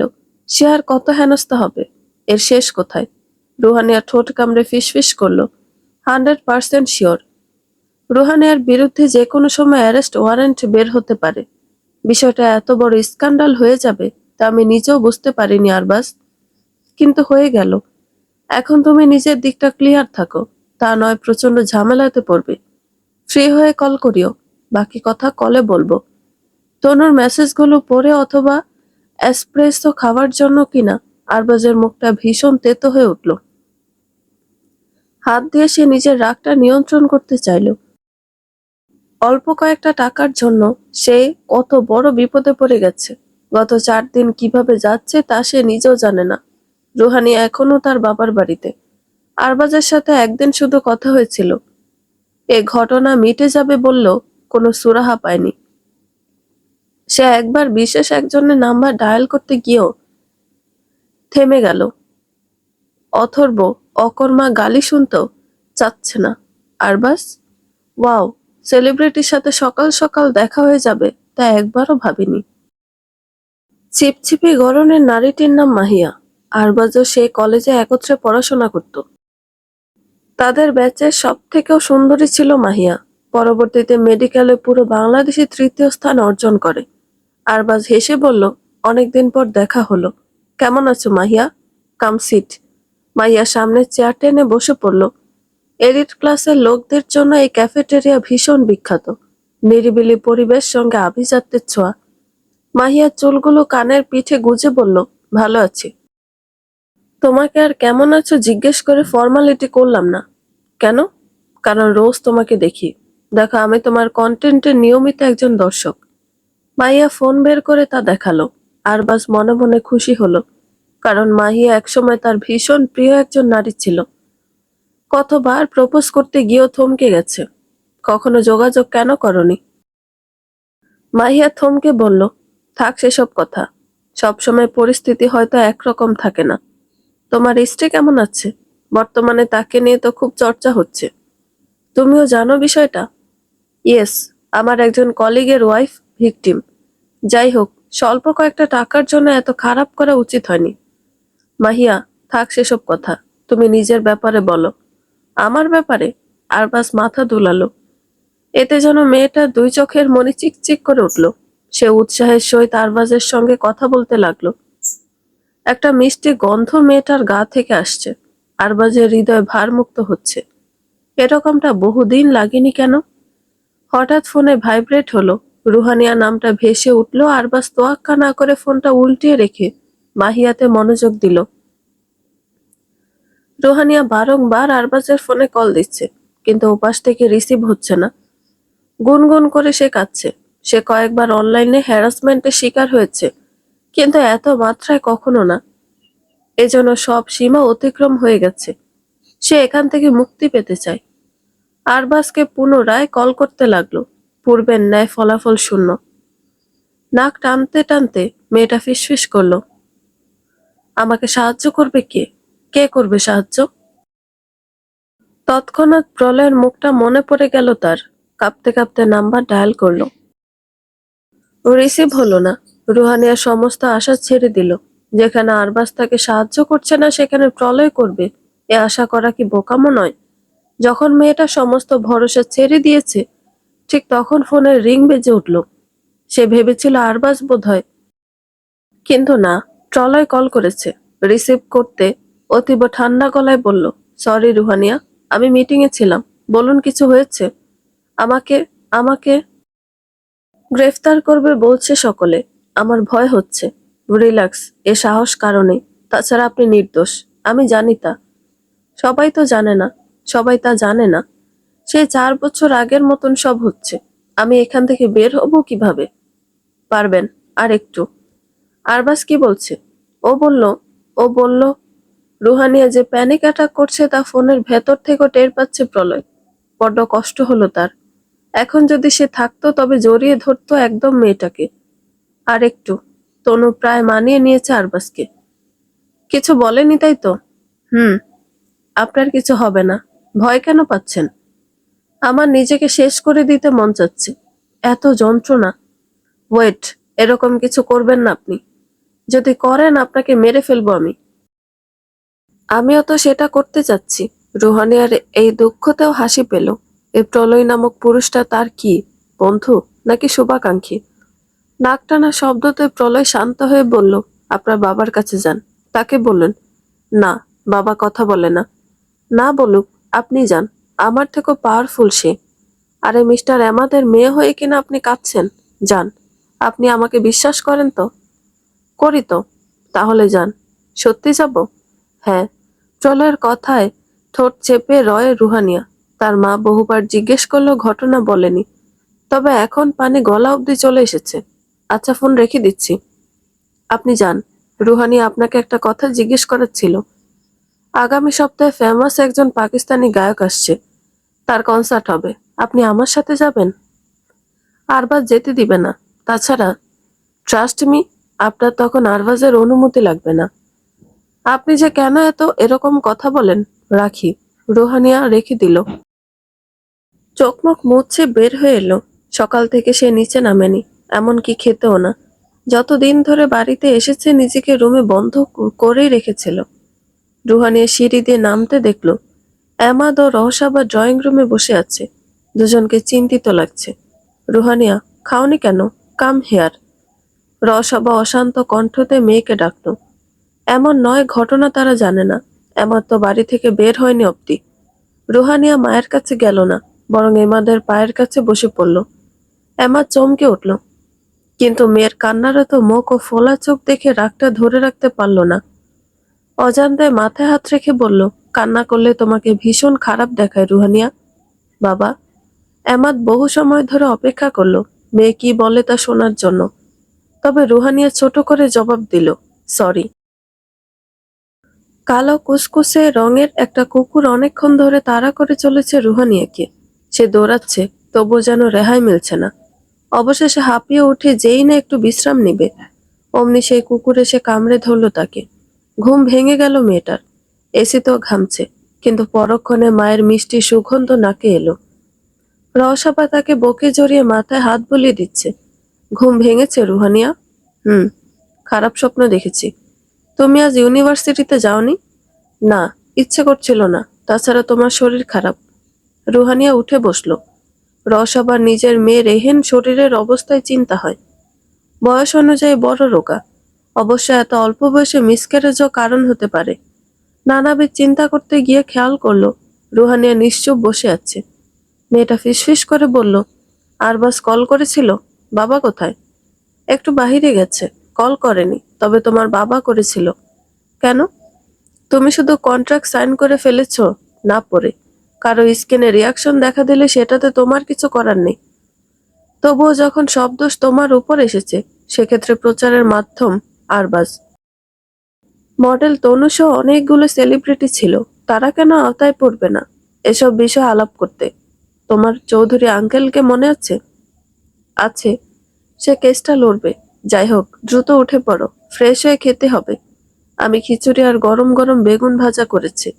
সে আর কত হেনস্থা হবে? এর শেষ কোথায়? রুহানিয়া ঠোঁট কামড়ে ফিসফিস করল, 100% শিওর। রুহানিয়ার বিরুদ্ধে যে কোনো সময় অ্যারেস্ট ওয়ারেন্ট বের হতে পারে। বিষয়টা এত বড় স্ক্যান্ডাল হয়ে যাবে তা আমি নিজেও বুঝতে পারিনি আরবাজ। কিন্তু হয়ে গেল। এখন তুমি নিজের দিকটা ক্লিয়ার থাকো, তা নয় প্রচন্ড ঝামেলাতে পড়বে। ফ্রি হয়ে কল করিও, বাকি কথা কলে বলবো। তনুর মেসেজগুলো পড়ে অথবা এসপ্রেসো খাওয়ার জন্য কিনা আরবাজের মুখটা ভীষণ তেতো হয়ে উঠল। হাত দিয়ে সে নিজের রাগটা নিয়ন্ত্রণ করতে চাইল। অল্প কয়েকটা টাকার জন্য সে কত বড় বিপদে পড়ে গেছে। গত 4 দিন কিভাবে যাচ্ছে তা সে নিজেও জানে না। রুহানি এখনো তার বাবার বাড়িতে। আরবাজের সাথে একদিন শুধু কথা হয়েছিল। এ ঘটনা মিটে যাবে বললেও কোনো সুরাহা পায়নি। সে একবার বিশেষ একজনের নাম্বার ডায়াল করতে গিয়েও থেমে গেল। অথর্ব অকর্মা গালি শুনতেও চাচ্ছে না। আরবাজ, ওয়াও, সেলিব্রিটির সাথে সকাল সকাল দেখা হয়ে যাবে তা একবারও ভাবিনি। চিপচিপি গড়নের নারীটির নাম মাহিয়া। আরবাজও সে কলেজে একত্রে পড়াশোনা করত। তাদের ব্যাচের সব থেকেও সুন্দরী ছিল মাহিয়া। পরবর্তীতে মেডিকেলে পুরো বাংলাদেশে 3য় স্থান অর্জন করে। আরবাজ হেসে বলল, অনেকদিন পর দেখা হলো। কেমন আছো মাহিয়া? কাম সিট। মাহিয়া সামনের চেয়ার টেনে বসে পড়ল। এলিট ক্লাসের লোকদের জন্য এই ক্যাফেটেরিয়া ভীষণ বিখ্যাত। নিরিবিলি পরিবেশ সঙ্গে আভিজাত্যের ছোঁয়া। মাহিয়া চুলগুলো কানের পিঠে গুজে বলল, ভালো আছি। তোমাকে আর কেমন আছো জিজ্ঞেস করে ফর্মালিটি করলাম না। কেন? কারণ রোজ তোমাকে দেখি। দেখো, আমি তোমার কন্টেন্টের নিয়মিত একজন দর্শক। মাহিয়া ফোন বের করে তা দেখালো। আরবাজ মনে মনে খুশি হলো, কারণ মাহিয়া একসময় তার ভীষণ প্রিয় একজন নারী ছিল। কতবার প্রপোজ করতে গিয়েও থমকে গেছে। কখনো যোগাযোগ কেন করনি? মাহিয়া থমকে বলল, থাক সেসব কথা। সবসময় পরিস্থিতি হয়তো একরকম থাকে না। তোমার স্ত্রী কেমন আছে? বর্তমানে তাকে নিয়ে তো খুব চর্চা হচ্ছে। তুমিও জানো বিষয়টা? ইয়েস, আমার একজন কলিগের ওয়াইফ ভিকটিম। যাই হোক, স্বল্প কয়েকটা টাকার জন্য এত খারাপ করা উচিত হয়নি। মাহিয়া, থাক সেসব কথা। তুমি নিজের ব্যাপারে বলো। আমার ব্যাপারে? আরবাজ মাথা দুলালো। এতে যেন মেয়েটার দুই চোখের মনি চিকচিক করে উঠল। সে উৎসাহের সহিত আরবাজের সঙ্গে কথা বলতে লাগলো। একটা মিষ্টি গন্ধ মেয়েটার গা থেকে আসছে। আরবাজের হৃদয় ভারমুক্ত হচ্ছে। এরকমটা বহুদিন লাগেনি কেন? হঠাৎ ফোনে ভাইব্রেট হলো। রুহানিয়া নামটা ভেসে উঠল। আরবাজ তোয়াক্কা না করে ফোনটা উল্টিয়ে রেখে মাহিয়াতে মনোযোগ দিল। রুহানিয়া বারংবার আরবাজের ফোনে কল দিচ্ছে, কিন্তু ওপাশ থেকে রিসিভ হচ্ছে না। গুনগুন করে সে কাঁদছে। সে কয়েকবার অনলাইনে হ্যারাসমেন্টের শিকার হয়েছে, কিন্তু এত মাত্রায় কখনো না। এজন্য সব সীমা অতিক্রম হয়ে গেছে। সে এখান থেকে মুক্তি পেতে চায়। আরবাজকে পুনরায় কল করতে লাগলো। পূর্বের ন্যায় ফলাফল শূন্য। নাক টানতে টানতে মেয়েটা ফিসফিস করলো, আমাকে সাহায্য করবে কে? কে করবে সাহায্য? তৎক্ষণাৎ প্রলয়ের মুখটা মনে পড়ে গেল তার। কাঁপতে কাঁপতে নাম্বার ডায়াল করলো। রিসিভ হলো না। রুহানিয়া সমস্ত আশা ছেড়ে দিল। যেখানে আরবাজ তাকে সাহায্য করছে না, সেখানে প্রলয় করবে, এ আশা করা কি বোকামো নয়? যখন মেয়েটা সমস্ত ভরসা ছেড়ে দিয়েছে, ঠিক তখন ফোনের রিং বেজে উঠল। সে ভেবেছিল আরবাজ বোধহয়, কিন্তু না, প্রলয় কল করেছে। রিসিভ করতে অতীব ঠান্ডা গলায় বলল, সরি রুহানিয়া, আমি মিটিং এ ছিলাম। বলুন, কিছু হয়েছে? আমাকে আমাকে গ্রেফতার করবে বলছে সকলে। আমার ভয় হচ্ছে। রিল্যাক্স, এ সাহস কারণে। তাছাড়া আপনি নির্দোষ। আমি জানি তা। সবাই তো জানে না। সবাই তা জানে না। সেই 4 বছর আগের মতন সব হচ্ছে। আমি এখান থেকে বের হব কিভাবে? পারবেন। আর একটু। আরবাজ কি বলছে? ও বলল ও বলল রুহানিয়া যে প্যানিক অ্যাটাক করছে তা ফোনের ভেতর থেকেও টের পাচ্ছে প্রলয়। বড্ড কষ্ট হলো তার। এখন যদি সে থাকতো তবে জড়িয়ে ধরতো একদম মেয়েটাকে। আর একটু। তনু প্রায় মানিয়ে নিয়েছে আরবাজকে। কিছু বলেনি তাই তো? হুম। আপনার কিছু হবে না। ভয় কেন পাচ্ছেন? আমার নিজেকে শেষ করে দিতে মন চাচ্ছে। এত যন্ত্রণা। ওয়েট, এরকম কিছু করবেন না আপনি। যদি করেন আপনাকে মেরে ফেলবো আমি। আমিও তো সেটা করতে চাচ্ছি। রুহানিয়ার এই দুঃখতেও হাসি পেল। এই প্রলয় নামক পুরুষটা তার কি বন্ধু, নাকি শুভাকাঙ্ক্ষী? নাক টানা শব্দতে প্রলয় শান্ত হয়ে বলল, আপনার বাবার কাছে যান। তাকে বললেন, না, বাবা কথা বলে না। না বলুক, আপনি যান। আমার থেকেও পাওয়ারফুল সে। আরে মিস্টার এমাদের মেয়ে হয়ে কিনা আপনি কাঁদছেন? যান। আপনি আমাকে বিশ্বাস করেন তো? করি তো। তাহলে যান। সত্যি যাব? হ্যাঁ। প্রলয়ের কথায় ঠোঁট চেপে রয় রুহানিয়া। তার মা বহুবার জিজ্ঞেস করলেও ঘটনা বলেনি। তবে এখন পানি গলা অবধি চলে এসেছে। আচ্ছা, ফোন রেখে দিচ্ছি। আপনি যান। রুহানিয়া আপনাকে একটা কথা জিজ্ঞেস করার ছিল। আগামী সপ্তাহে ফেমাস একজন পাকিস্তানি গায়ক আসছে। তার কনসার্ট হবে। আপনি আমার সাথে যাবেন? আরবাজ যেতে দিবে না। তাছাড়া ট্রাস্ট মি, আপনার তখন আরবাজের অনুমতি লাগবে না। আপনি যে কেন এত এরকম কথা বলেন। রাখি। রুহানিয়া রেখে দিল। চোখমুখ মুছে বের হয়ে এলো। সকাল থেকে সে নিচে নামেনি, এমনকি খেতেও না। যতদিন ধরে বাড়িতে এসেছে নিজেকে রুমে বন্ধ করেই রেখেছিল। রুহানিয়া সিঁড়ি দিয়ে নামতে দেখলো এমাদ ও রহসাবা ড্রয়িং রুমে বসে আছে। দুজনকে চিন্তিত লাগছে। রুহানিয়া, খাওনি কেন? Come here. রহসাবা অশান্ত কণ্ঠতে মেয়েকে ডাকলো। এমন নয়, ঘটনা তারা জানে না। এমাদ তো বাড়ি থেকে বের হয়নি অব্দি। রুহানিয়া মায়ের কাছে গেল না, বরং এমাদের পায়ের কাছে বসে পড়ল। এমা চমকে উঠল, কিন্তু মেয়ের কান্নার তো মুখ ও ফোলা চোখ দেখে রাগটা ধরে রাখতে পারল না। অজান্তে মাথায় হাত রেখে বলল, কান্না করলে তোমাকে ভীষণ খারাপ দেখায় রুহানিয়া। বাবা। এমাদ বহু সময় ধরে অপেক্ষা করলো মেয়ে কি বলে তা শোনার জন্য। তবে রুহানিয়া ছোট করে জবাব দিল, সরি। কালো কুসকুসে রঙের একটা কুকুর অনেকক্ষণ ধরে তাড়া করে চলেছে রুহানিয়াকে। সে দৌড়াচ্ছে, তবু যেন রেহাই মিলছে না। অবশেষে হাঁপিয়ে উঠে যেই না একটু বিশ্রাম নিবে, অমনি সেই কুকুর এসে কামড়ে ধরল তাকে। ঘুম ভেঙে গেল মেয়েটার। এসিতেও ঘামছে, কিন্তু পরক্ষণে মায়ের মিষ্টি সুগন্ধ নাকে এলো। রসাপা তাকে বকে জড়িয়ে মাথায় হাত বুলিয়ে দিচ্ছে। ঘুম ভেঙেছে রুহানিয়া? হুম। খারাপ স্বপ্ন দেখেছি। তুমি আজ ইউনিভার্সিটিতে যাওনি? না, ইচ্ছে করছিল না, তাছাড়া তোমার শরীর খারাপ। রুহানিয়া উঠে বসল। রসাবার নিজের মেয়ের এহেন শরীরের অবস্থায় চিন্তা হয়। বয়স অনুযায়ী বড় রোগা, অবশ্য এত অল্প বয়সে মিসক্যারেজও কারণ হতে পারে। নানাবিধ চিন্তা করতে গিয়ে খেয়াল করলো রুহানিয়া নিশ্চুপ বসে আছে। মেয়েটা ফিসফিস করে বলল, আরবাজ কল করেছিল? বাবা কোথায়? একটু বাহিরে গেছে, কল করেনি, তবে তোমার বাবা করেছিল। কেন? তুমি শুধু কন্ট্রাক্ট সাইন করে ফেলেছ না পড়ে। কারো স্কিনে রিয়াকশন দেখা দিলে সেটাতে তোমার কিছু করার নেই। তবুও যখন সব দোষ তোমার উপর এসেছে, সেক্ষেত্রে প্রচারের মাধ্যম আরবাজ। মডেল তনুসহ অনেকগুলো সেলিব্রিটি ছিল, তারা কেন আওতায় পড়বে না এসব বিষয় আলাপ করতে? তোমার চৌধুরী আঙ্কেলকে মনে আছে? আছে। সে কেসটা লড়বে। যাই হোক, দ্রুত উঠে পড়ো, ফ্রেশ হয়ে খেতে হবে। আমি খিচুড়ি আর গরম গরম বেগুন ভাজা করেছি।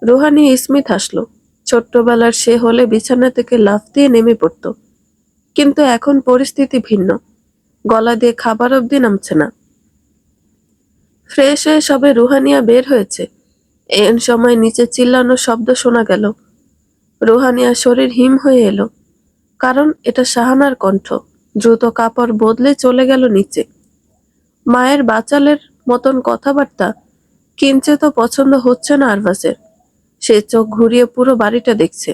রুহানি স্মিথ হাসল। ছোট্টবেলার সে হলে বিছানা থেকে লাফ দিয়ে নেমে পড়ত, কিন্তু এখন পরিস্থিতি ভিন্ন। গলা দিয়ে খাবার অব্দি নামছে না। ফ্রেশ হয়ে সবে রুহানিয়া বের হয়েছে, এন সময় নিচে চিল্লানোর শব্দ শোনা গেল। রুহানিয়ার শরীর হিম হয়ে এলো, কারণ এটা শাহানার কণ্ঠ। দ্রুত কাপড় বদলে চলে গেল নিচে। মায়ের বাচালের মতন কথাবার্তা কিঞ্চিত পছন্দ হচ্ছে না আরবাজের। সে চোখ ঘুরিয়ে পুরো বাড়িটা দেখছে।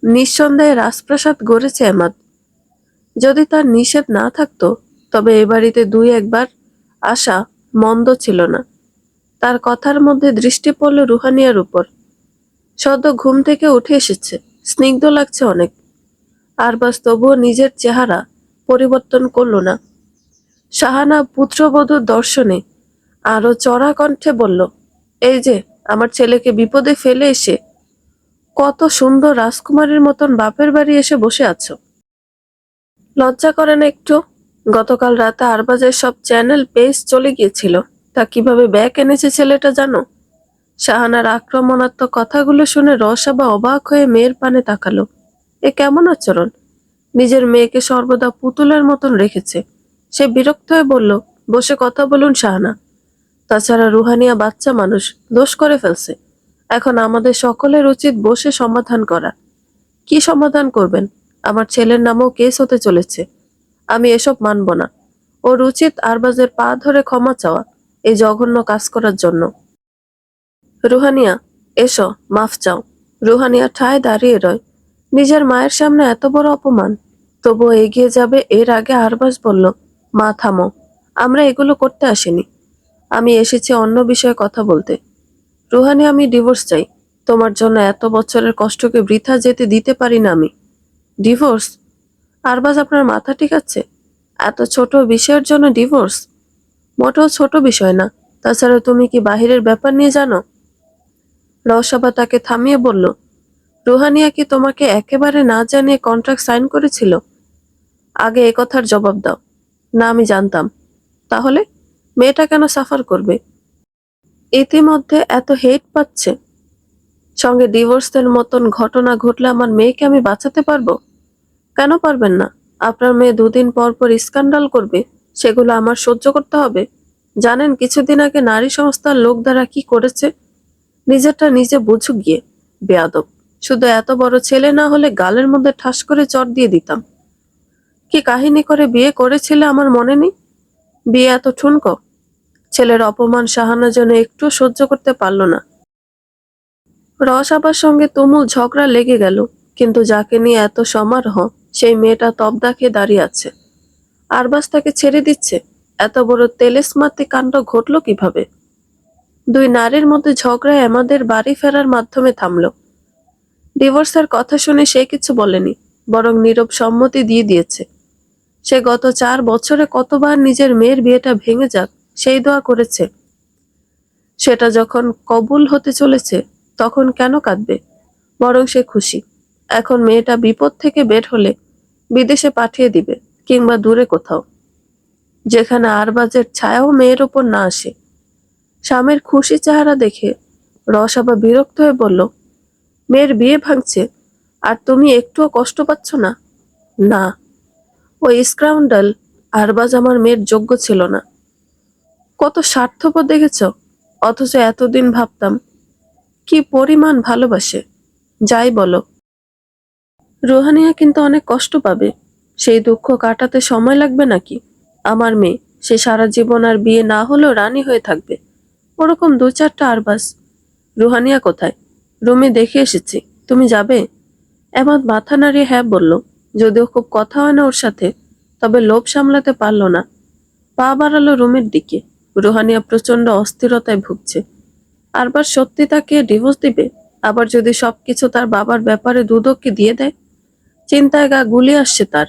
নিঃসন্দেহে রাজপ্রাসাদ গড়েছে এমাদ। যদি তার নিষেধ না থাকতো, তবে এ বাড়িতে দুই একবার আসা মন্দ ছিল না। তার কথার মধ্যে দৃষ্টি পড়ল রুহানিয়ার উপর। সদ্য ঘুম থেকে উঠে এসেছে, স্নিগ্ধ লাগছে অনেক। আরবাজ তবুও নিজের চেহারা পরিবর্তন করল না। শাহানা পুত্রবধূর দর্শনে আরো চড়া কণ্ঠে বলল, এই যে আমার ছেলেকে বিপদে ফেলে এসে কত সুন্দর রাজকুমারীর মতন বাপের বাড়ি এসে বসে আছো। লজ্জা করে না একটু? গতকাল রাতে আরবাজের সব চ্যানেল পেজ চলে গিয়েছিল, তা কিভাবে ব্যাক এনেছে ছেলেটা জানো? শাহানার আক্রমণাত্মক কথাগুলো শুনে রসাবা অবাক হয়ে মেয়ের পানে তাকালো। এ কেমন আচরণ? নিজের মেয়েকে সর্বদা পুতুলের মতন রেখেছে। সে বিরক্ত হয়ে বলল, বসে কথা বলুন শাহানা। তাছাড়া রুহানিয়া বাচ্চা মানুষ, দোষ করে ফেলছে। এখন আমাদের সকলের উচিত বসে সমাধান করা। কি সমাধান করবেন? আমার ছেলের নামও কেস হতে চলেছে। আমি এসব মানব না। ওর উচিত আরবাজের পা ধরে ক্ষমা চাওয়া এই জঘন্য কাজ করার জন্য। রুহানিয়া, এসো, মাফ চাও। রুহানিয়া ঠায় দাঁড়িয়ে রয়। নিজের মায়ের সামনে এত বড় অপমান। তবুও এগিয়ে যাবে এর আগে আরবাজ বলল, মা থামো, আমরা এগুলো করতে আসিনি। আমি এসেছি অন্য বিষয়ে কথা বলতে। রুহানি, আমি ডিভোর্স চাই। তোমার জন্য এত বছরের কষ্টকে বৃথা যেতে দিতে পারি না আমি। ডিভোর্স? আরবাজ, আপনার মাথা ঠিক আছে? এত ছোট বিষয়ের জন্য ডিভোর্স? মোটেও ছোট বিষয় না। তাছাড়া তুমি কি বাহিরের ব্যাপার নিয়ে জানো? রসাবা তাকে থামিয়ে বলল, রুহানিয়া কি তোমাকে একেবারে না জানিয়ে কন্ট্রাক্ট সাইন করেছিল? আগে এ কথার জবাব দাও। না, আমি জানতাম। তাহলে মেয়েটা কেন সাফার করবে? ইতিমধ্যে এত হেট পাচ্ছে, সঙ্গে ডিভোর্সের মতন ঘটনা ঘটলে আমার মেয়েকে আমি বাঁচাতে পারবো? কেন পারবেন না? আপনার মেয়ে দুদিন পর পর স্ক্যান্ডাল করবে, সেগুলো আমার সহ্য করতে হবে? জানেন কিছুদিন আগে নারী সংস্থার লোক দ্বারা কি করেছে? নিজেরটা নিজে বুঝুক গিয়ে, বেয়াদব। শুধু এত বড় ছেলে না হলে গালের মধ্যে ঠাস করে চড় দিয়ে দিতাম। কি কাহিনী করে বিয়ে করেছিলে আমার মনে নেই? বিয়ে এত ঠুনকো? ছেলের অপমান শাহানা যেন একটু সহ্য করতে পারল না। রস আবার সঙ্গে তুমুল ঝগড়া লেগে গেল, কিন্তু যাকে নিয়ে এত সমারোহ সেই মেয়েটা তবদা খেয়ে দাঁড়িয়ে আছে। আরবাজ তাকে ছেড়ে দিচ্ছে। এত বড় তেলেসমাতি কাণ্ড ঘটলো কিভাবে? দুই নারীর মধ্যে ঝগড়া আমাদের বাড়ি ফেরার মাধ্যমে থামলো। ডিভোর্সের কথা শুনে সে কিছু বলেনি, বরং নীরব সম্মতি দিয়ে দিয়েছে। সে গত 4 বছরে কতবার নিজের মেয়ের বিয়েটা ভেঙে যাক সেই দোয়া করেছে। সেটা যখন কবুল হতে চলেছে তখন কেন কাঁদবে? বরং সে খুশি। এখন মেয়েটা বিপদ থেকে বের হলে বিদেশে পাঠিয়ে দিবে, কিংবা দূরে কোথাও, যেখানে আরবাজের ছায়াও মেয়ের ওপর না আসে। স্বামীর খুশি চেহারা দেখে রসাবা বিরক্ত হয়ে বলল, মেয়ের বিয়ে ভাঙছে আর তুমি একটুও কষ্ট পাচ্ছ না? না, ওই স্কাউন্ডাল আরবাজ আমার মেয়ের যোগ্য ছিল না। কত স্বার্থপর দেখেছ? অথচ এতদিন ভাবতাম কি পরিমাণ ভালোবাসে। যাই বলো, রোহানিয়া কিন্তু অনেক কষ্ট পাবে। সেই দুঃখ কাটাতে সময় লাগবে নাকি? আমার মেয়ে, সে সারা জীবন আর বিয়ে না হলেও রানী হয়ে থাকবে। ওরকম 2-4টা আরবাজ। রুহানিয়া কোথায়? রুমে দেখে এসেছি। তুমি যাবে? এমাদ মাথা নাড়িয়ে হ্যাঁ বলল। যদিও খুব কথা হয় না ওর সাথে, তবে লোভ সামলাতে পারল না। পা বাড়ালো রুমের দিকে। রুহানিয়া প্রচন্ড অস্থিরতায় ভুগছে। আরবার সত্যি তাকে ডিভোর্স দিবে? আবার যদি সবকিছু তার বাবার ব্যাপারে দুদককে দিয়ে দেয়? চিন্তায় গা গুলিয়ে আসছে তার।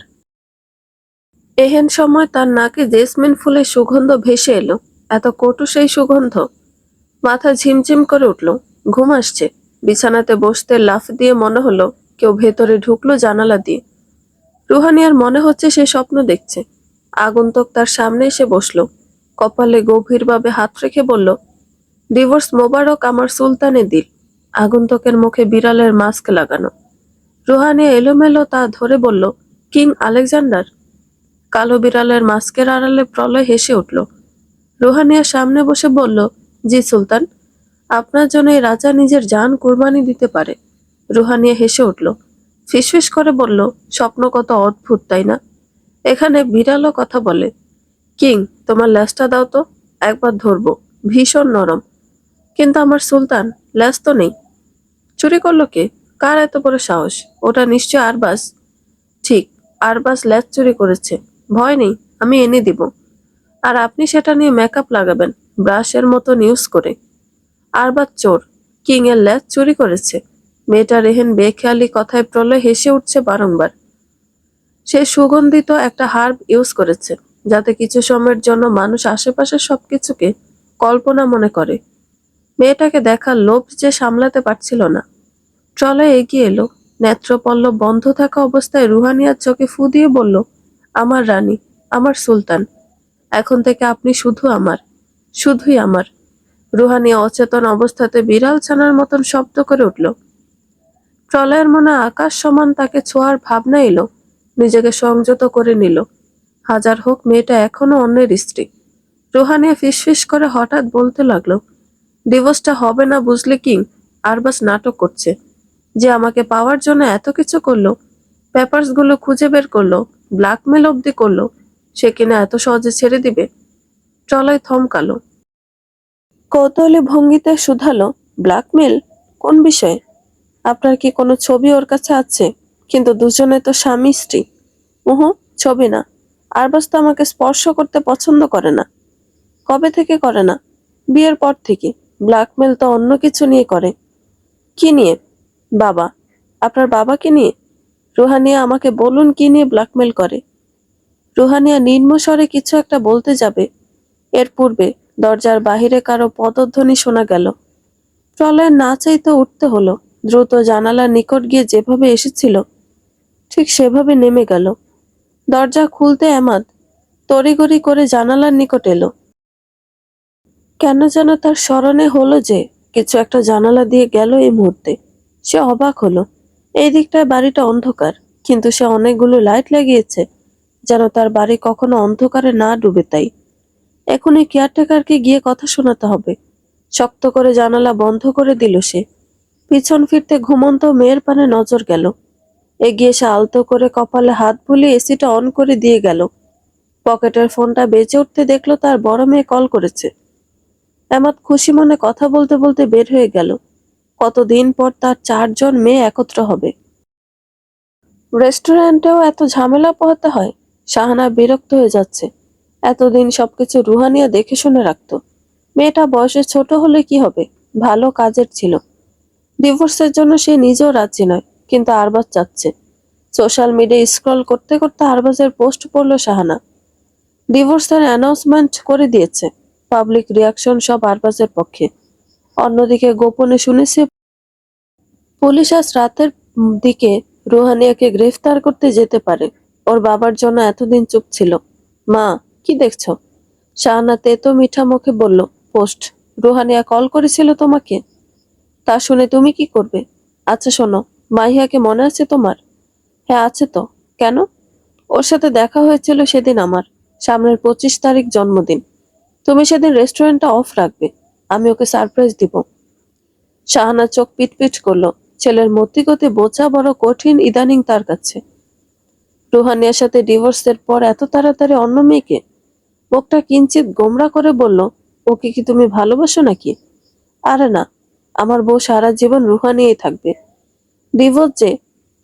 এহেন সময় তার নাকে জেসমিন ফুলের সুগন্ধ ভেসে এলো। এত কটু সেই সুগন্ধ। মাথা ঝিমঝিম করে উঠল। ঘুম আসছে। বিছানাতে বসতে লাফ দিয়ে মনে হলো কেউ ভেতরে ঢুকলো জানালা দিয়ে। রুহানিয়ার মনে হচ্ছে সে স্বপ্ন দেখছে। আগন্তুক তার সামনে এসে বসলো। কপালে গভীরভাবে হাত রেখে বলল, ডিভোর্স মোবারক আমার সুলতানে দিল। আগন্তুকের মুখে বিড়ালের মাস্ক লাগানো। রুহানিয়া এলোমেলো তা ধরে বলল, কিং আলেকজান্ডার। কালো বিড়ালের মাস্কের আড়ালে প্রলয় হেসে উঠল। রুহানিয়া সামনে বসে বলল, জি সুলতান, আপনার জন্য এই রাজা নিজের জান কুরবানি দিতে পারে। রুহানিয়া হেসে উঠল। ফিসফিস করে বলল, স্বপ্ন কত অদ্ভুত, তাই না? এখানে বিড়ালও কথা বলে। কিং, তোমার ল্যাজটা দাও তো, একবার ধরবো। ভীষণ নরম। কিন্তু আমার সুলতান, ল্যাজ তো নেই। চুরি করলো কে? কার এত বড় সাহস? ওটা নিশ্চয় আরবাজ। ঠিক, আরবাজ ল্যাজ চুরি করেছে। ভয় নেই, আমি এনে দিব। আর আপনি সেটা নিয়ে মেকআপ লাগাবেন, ব্রাশের মতো ইউজ করে। আরবাজ চোর, কিং এর ল্যাজ চুরি করেছে। মেয়েটা রেহেন বেখেয়ালি কথায় প্রলয় হেসে উঠছে বারংবার। সে সুগন্ধিত একটা হার্ব ইউজ করেছে, যাতে কিছু সময়ের জন্য মানুষ আশেপাশের সবকিছুকে কল্পনা মনে করে। মেয়েটাকে দেখার লোভ যে সামলাতে পারছিল না। প্রলয় এগিয়ে এলো। নেত্রপল্লব বন্ধ থাকা অবস্থায় রুহানিয়ার চোখে ফু দিয়ে বলল, আমার রানী, আমার সুলতান, এখন থেকে আপনি শুধু আমার, শুধুই আমার। রুহানিয়া অচেতন অবস্থাতে বিড়াল ছানার মতন শব্দ করে উঠল। প্রলয়ের মনে আকাশ সমান তাকে ছোঁয়ার ভাবনা এলো। নিজেকে সংযত করে নিল। হাজার হোক, মেয়েটা এখনো অন্যের স্ত্রী। রুহানিয়া ফিসফিস করে হঠাৎ বলতে লাগলো, ডিভোর্সটা হবে না বুঝলে কিং। আরবাজ নাটক করছে। যে আমাকে পাওয়ার জন্য এত কিছু করলো, পেপারস গুলো খুঁজে বের করলো, ব্ল্যাকমেল অব্দি করলো, সে কিনা এত সহজে ছেড়ে দিবে? প্রলয় থমকালো। কৌতূহলী ভঙ্গিতে শুধালো, ব্ল্যাকমেল? কোন বিষয়ে? আপনার কি কোনো ছবি ওর কাছে আছে? কিন্তু দুজনে তো স্বামী স্ত্রী। উহু, ছবি না। আরবাজ তো আমাকে স্পর্শ করতে পছন্দ করে না। কবে থেকে করে না? বিয়ের পর থেকে। ব্ল্যাকমেল তো অন্য কিছু নিয়ে করে। কি নিয়ে? বাবা। আপনার বাবাকে নিয়ে? রুহানিয়া, আমাকে বলুন কি নিয়ে ব্ল্যাকমেল করে? রুহানিয়া নিম্ন স্বরে কিছু একটা বলতে যাবে, এর পূর্বে দরজার বাহিরে কারো পদধ্বনি শোনা গেল। প্রলয়ের না চাইতে উঠতে হলো। দ্রুত জানালার নিকট গিয়ে যেভাবে এসেছিল ঠিক সেভাবে নেমে গেল। দরজা খুলতে এমাদ তড়িঘড়ি করে জানালার নিকট এলো। কেন যেন তার স্মরণে হলো যে কিছু একটা জানালা দিয়ে গেল এই মুহূর্তে। সে অবাক হলো। এই দিকটায় বাড়িটা অন্ধকার, কিন্তু সে অনেকগুলো লাইট লাগিয়েছে, যেন তার বাড়ি কখনো অন্ধকারে না ডুবে। তাই এখনই কেয়ারটেকারকে গিয়ে কথা শোনাতে হবে। শক্ত করে জানালা বন্ধ করে দিল সে। পিছন ফিরতে ঘুমন্ত মেয়ের পানে নজর গেল। এগিয়ে সে আলতো করে কপালে হাত বুলিয়ে এসিটা অন করে দিয়ে গেল। পকেটের ফোনটা বেজে উঠতে দেখলো তার বড় মেয়ে কল করেছে। এমাদ খুশি মনে কথা বলতে বলতে বের হয়ে গেল। কতদিন পর তার 4 জন মেয়ে একত্র হবে। রেস্টুরেন্টেও এত ঝামেলা পোহাতে হয়। শাহানা বিরক্ত হয়ে যাচ্ছে। এতদিন সবকিছু রুহানিয়া দেখে শুনে রাখতো। মেয়েটা বয়সে ছোট হলে কি হবে, ভালো কাজের ছিল। ডিভোর্সের জন্য সে নিজেও রাজি নয়, কিন্তু আরবাজ চাচ্ছে। সোশ্যাল মিডিয়ায় স্ক্রল করতে করতে আরবাজের পোস্ট পড়ল শাহানা। ডিভোর্সের অ্যানাউন্সমেন্ট করে দিয়েছে। পাবলিক রিয়াকশন সব আরবাজের পক্ষে। অন্যদিকে গোপনে শুনেছে পুলিশ আজ রাতের দিকে রুহানিয়াকে গ্রেফতার করতে যেতে পারে। ওর বাবার জন্য এতদিন চুপ ছিল। মা, কি দেখছো? শাহানা তেতো মিঠা মুখে বলল, পোস্ট। রুহানিয়া কল করেছিল তোমাকে? তা শুনে তুমি কি করবে? আচ্ছা শোনো, মাহিয়াকে মনে আছে তোমার? হ্যাঁ আছে তো। কেন? ওর সাথে দেখা হয়েছিল সেদিন আমার। সামনের 25 তারিখ জন্মদিন। তুমি সেদিন রেস্টুরেন্টটা অফ রাখবে। আমি ওকে সারপ্রাইজ দিব। শাহানা চোখ পিটপিট করলো। ছেলের মতিগতি বোঝা বড় কঠিন ইদানিং তার কাছে। রুহানিয়ার সাথে ডিভোর্সের পর এত তাড়াতাড়ি অন্য মেয়েকে? মুখটা কিঞ্চিত গোমরা করে বলল, ওকে কি তুমি ভালোবাসো নাকি? আরে না, আমার বউ সারা জীবন রুহানিয়াই থাকবে। ডিভোর্স যে,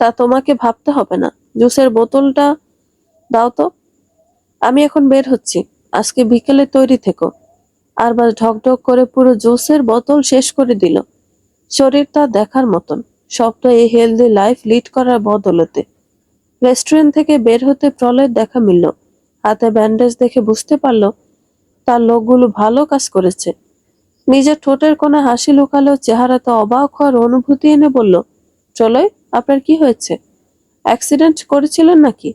তা তোমাকে ভাবতে হবে না। জুসের বোতলটা দাও তো। আমি এখন বের হচ্ছি। আজকে বিকেলে তৈরি থেকো। আরবাজ ঢকঢক করে পুরো জুসের বোতল শেষ করে দিল। শরীর তার দেখার মতন। সব তো এই হেলদি লাইফ লিড করার বদলতে। রেস্টুরেন্ট থেকে বের হতে প্রলয়ের দেখা মিলল। হাতে ব্যান্ডেজ দেখে বুঝতে পারল তার লোকগুলো ভালো কাজ করেছে। নিজের ঠোঁটের কোণে হাসি লুকালেও চেহারাতে অবাক হওয়ার অনুভূতি এনে বলল, প্রলয়, আপনার কি হয়েছে? অ্যাক্সিডেন্ট করেছিলেন নাকি?